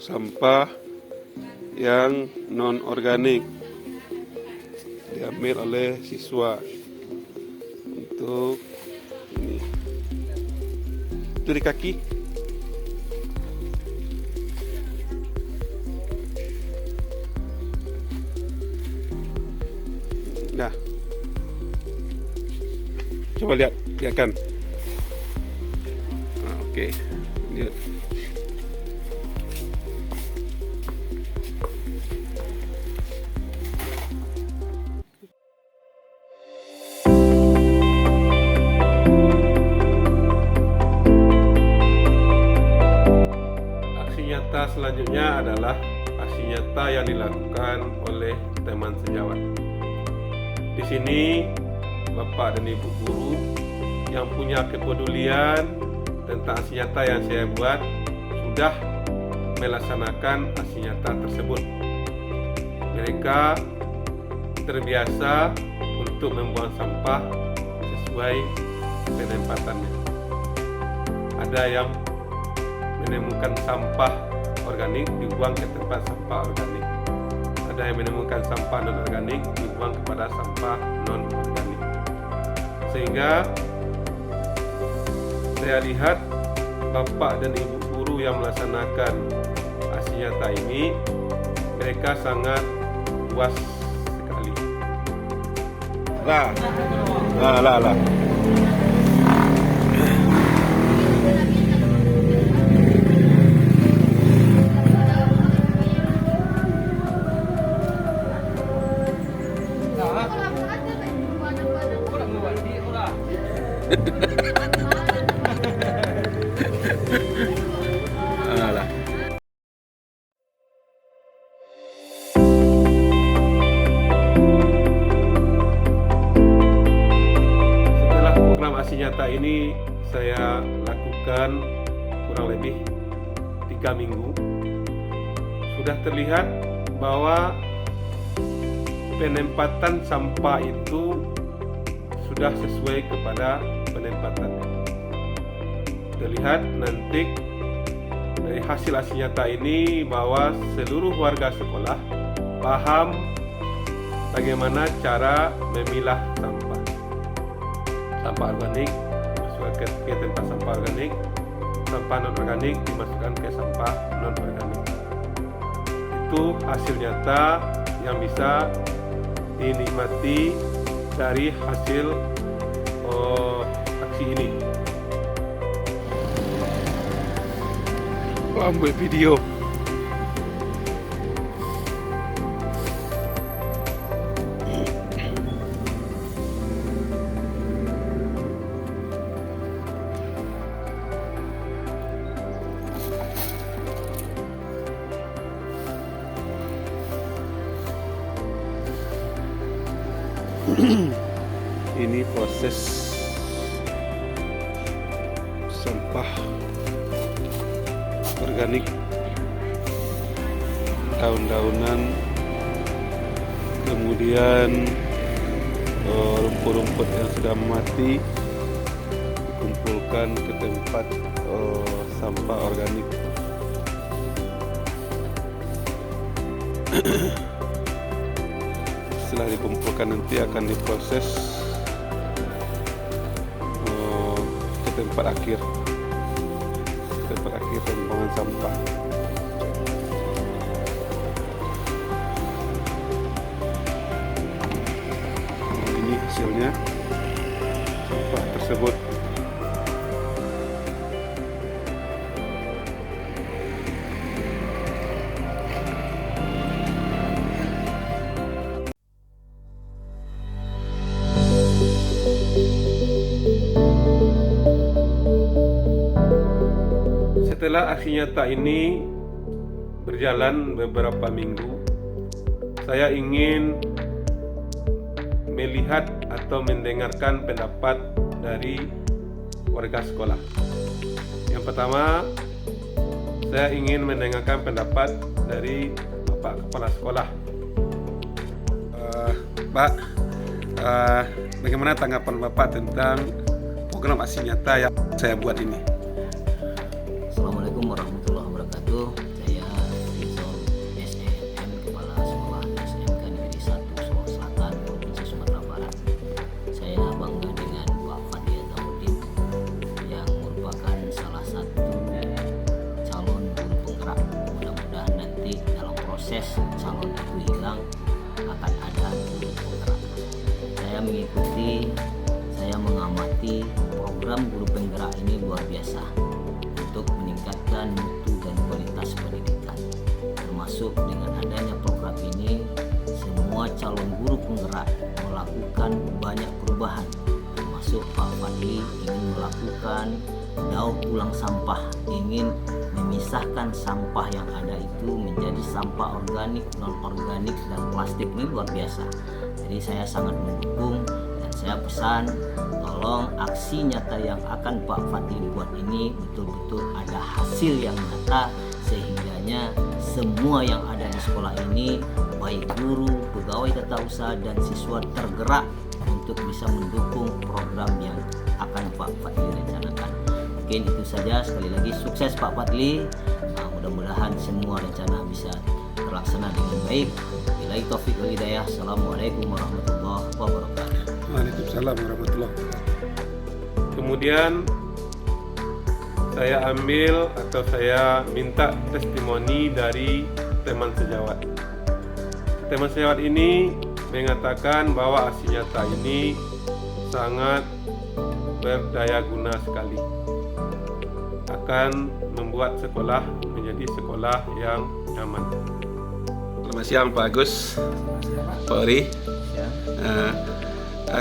Sampah yang non organik diambil oleh siswa untuk ini. Itu di kaki. Nah, coba lihatkan. Nah, oke. Lihat. Aksi nyata selanjutnya adalah aksi nyata yang dilakukan oleh teman sejawat. Di sini Bapak dan Ibu guru yang punya kepedulian tentang aksi nyata yang saya buat sudah melaksanakan aksi nyata tersebut. Mereka terbiasa untuk membuang sampah sesuai penempatannya. Ada yang menemukan sampah organik dibuang ke tempat sampah organik. Ada yang menemukan sampah non-organik dibuang kepada sampah non-organik. Sehingga saya lihat Bapak dan Ibu guru yang melaksanakan aksi nyata ini, mereka sangat puas sekali. Lah. Alah. Setelah program aksi nyata ini saya lakukan kurang lebih 3 minggu, sudah terlihat bahwa penempatan sampah itu sudah sesuai kepada penempatannya. Terlihat nanti dari hasil aksi nyata ini bahwa seluruh warga sekolah paham bagaimana cara memilah sampah. Sampah organik dimasukkan ke tempat sampah organik, sampah non organik dimasukkan ke sampah non organik. Itu hasil nyata yang bisa dinikmati dari hasil aksi ini. Ambil video. Ini proses sampah organik, daun-daunan, kemudian rumput-rumput yang sudah mati dikumpulkan ke tempat sampah organik. Setelah dikumpulkan nanti akan diproses ke tempat akhir pembuangan sampah. Ini hasilnya sampah tersebut. Setelah aksi nyata ini berjalan beberapa minggu, saya ingin melihat atau mendengarkan pendapat dari warga sekolah. Yang pertama, saya ingin mendengarkan pendapat dari Bapak Kepala Sekolah. Pak, bagaimana tanggapan Bapak tentang program aksi nyata yang saya buat ini? Assalamualaikum warahmatullahi wabarakatuh. Saya Rizal SNM, Kepala Sekolah SMK Negeri 1 Solo Selatan, Provinsi Sumatera Barat. Saya bangga dengan Pak Fadli Azamuddin yang merupakan salah satu calon guru penggerak. Mudah-mudahan nanti dalam proses calon itu hilang akan ada guru penggerak. Saya mengikuti, saya mengamati program guru penggerak ini luar biasa untuk meningkatkan mutu dan kualitas pendidikan. Termasuk dengan adanya program ini, semua calon guru penggerak melakukan banyak perubahan. Termasuk Pak Fadli ingin melakukan daur ulang sampah, ingin memisahkan sampah yang ada itu menjadi sampah organik, non organik, dan plastik. Ini luar biasa. Jadi saya sangat mendukung dan saya pesan tolong aksi nyata yang akan Pak Fadli buat ini betul-betul ada hasil yang nyata, sehingganya semua yang ada di sekolah ini, baik guru, pegawai tata usaha, dan siswa tergerak untuk bisa mendukung program yang akan Pak Fadli rencanakan. Mungkin itu saja. Sekali lagi sukses Pak Fadli. Mudah-mudahan semua rencana bisa terlaksana dengan baik. Billahi taufiq wal hidayah. Assalamualaikum warahmatullahi wabarakatuh. Waalaikumsalam warahmatullahi wabarakatuh. Kemudian saya ambil atau saya minta testimoni dari teman sejawat. Teman sejawat ini mengatakan bahwa aksi nyata ini sangat berdaya guna sekali, akan membuat sekolah menjadi sekolah yang nyaman. Selamat siang Pak Agus, Pak Ori.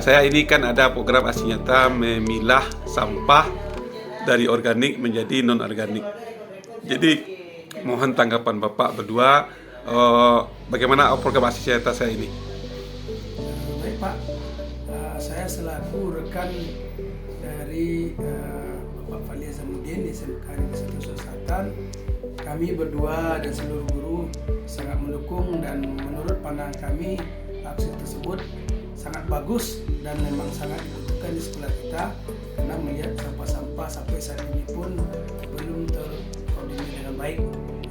Saya ini kan ada program aksi nyata memilah sampah dari organik menjadi non organik. Jadi mohon tanggapan Bapak berdua, bagaimana program aksi nyata saya ini? Baik Pak, saya selaku rekan dari Bapak Fadli Azamuddin di SMK Negeri 1 Solo Selatan, kami berdua dan seluruh guru sangat mendukung, dan menurut pandangan kami aksi tersebut sangat bagus dan memang sangat dibutuhkan di sekolah kita, karena melihat sampah-sampah sampai saat ini pun belum terkoordinir dengan baik.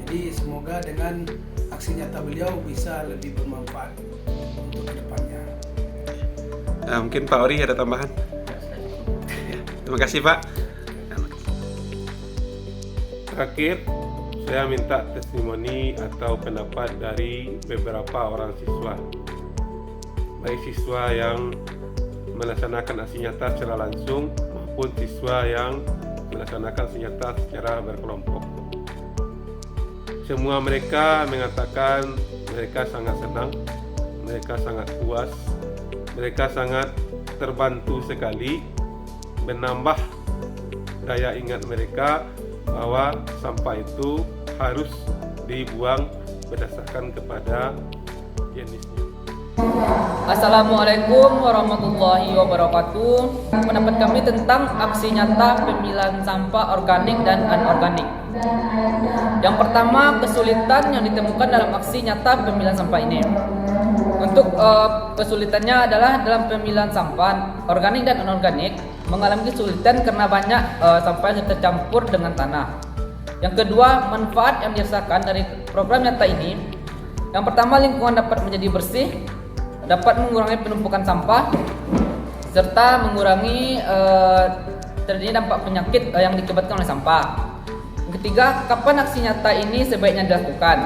Jadi semoga dengan aksi nyata beliau bisa lebih bermanfaat untuk kedepannya. Mungkin Pak Ori ada tambahan? Terima kasih Pak. Terakhir, saya minta testimoni atau pendapat dari beberapa orang siswa, baik siswa yang melaksanakan aksi nyata secara langsung maupun siswa yang melaksanakan aksi nyata secara berkelompok. Semua mereka mengatakan mereka sangat senang, mereka sangat puas, mereka sangat terbantu sekali, menambah daya ingat mereka bahwa sampah itu harus dibuang berdasarkan kepada jenisnya. Assalamualaikum warahmatullahi wabarakatuh. Pendapat kami tentang aksi nyata pemilihan sampah organik dan anorganik. Yang pertama, kesulitan yang ditemukan dalam aksi nyata pemilihan sampah ini. Untuk kesulitannya adalah dalam pemilihan sampah organik dan anorganik mengalami kesulitan karena banyak sampah yang tercampur dengan tanah. Yang kedua, manfaat yang dirasakan dari program nyata ini. Yang pertama, lingkungan dapat menjadi bersih, dapat mengurangi penumpukan sampah, serta mengurangi terjadinya dampak penyakit yang diakibatkan oleh sampah. Yang ketiga, kapan aksi nyata ini sebaiknya dilakukan?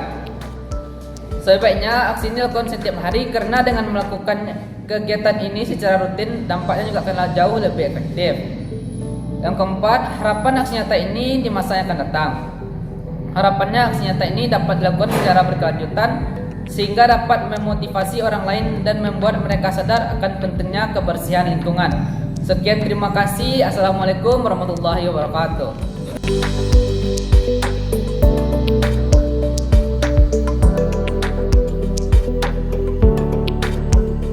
Sebaiknya aksi ini dilakukan setiap hari karena dengan melakukan kegiatan ini secara rutin dampaknya juga akan jauh lebih efektif. Yang keempat, harapan aksi nyata ini di masa yang akan datang. Harapannya aksi nyata ini dapat dilakukan secara berkelanjutan sehingga dapat memotivasi orang lain dan membuat mereka sadar akan pentingnya kebersihan lingkungan. Sekian, terima kasih. Assalamualaikum warahmatullahi wabarakatuh.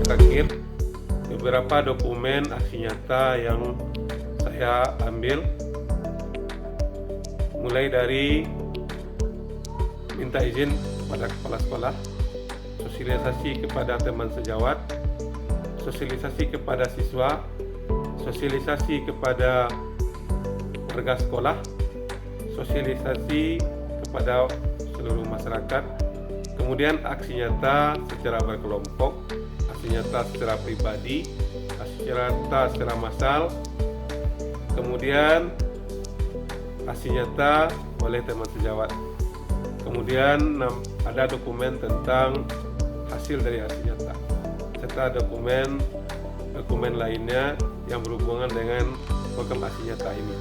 Terakhir, beberapa dokumen aksi nyata yang saya ambil, mulai dari minta izin pada kepala sekolah, sosialisasi kepada teman sejawat, sosialisasi kepada siswa, sosialisasi kepada warga sekolah, sosialisasi kepada seluruh masyarakat, kemudian aksi nyata secara berkelompok, aksi nyata secara pribadi, aksi nyata secara massal, kemudian aksi nyata oleh teman sejawat. Kemudian ada dokumen tentang hasil dari aksi nyata, serta dokumen lainnya yang berhubungan dengan program aksi nyata ini.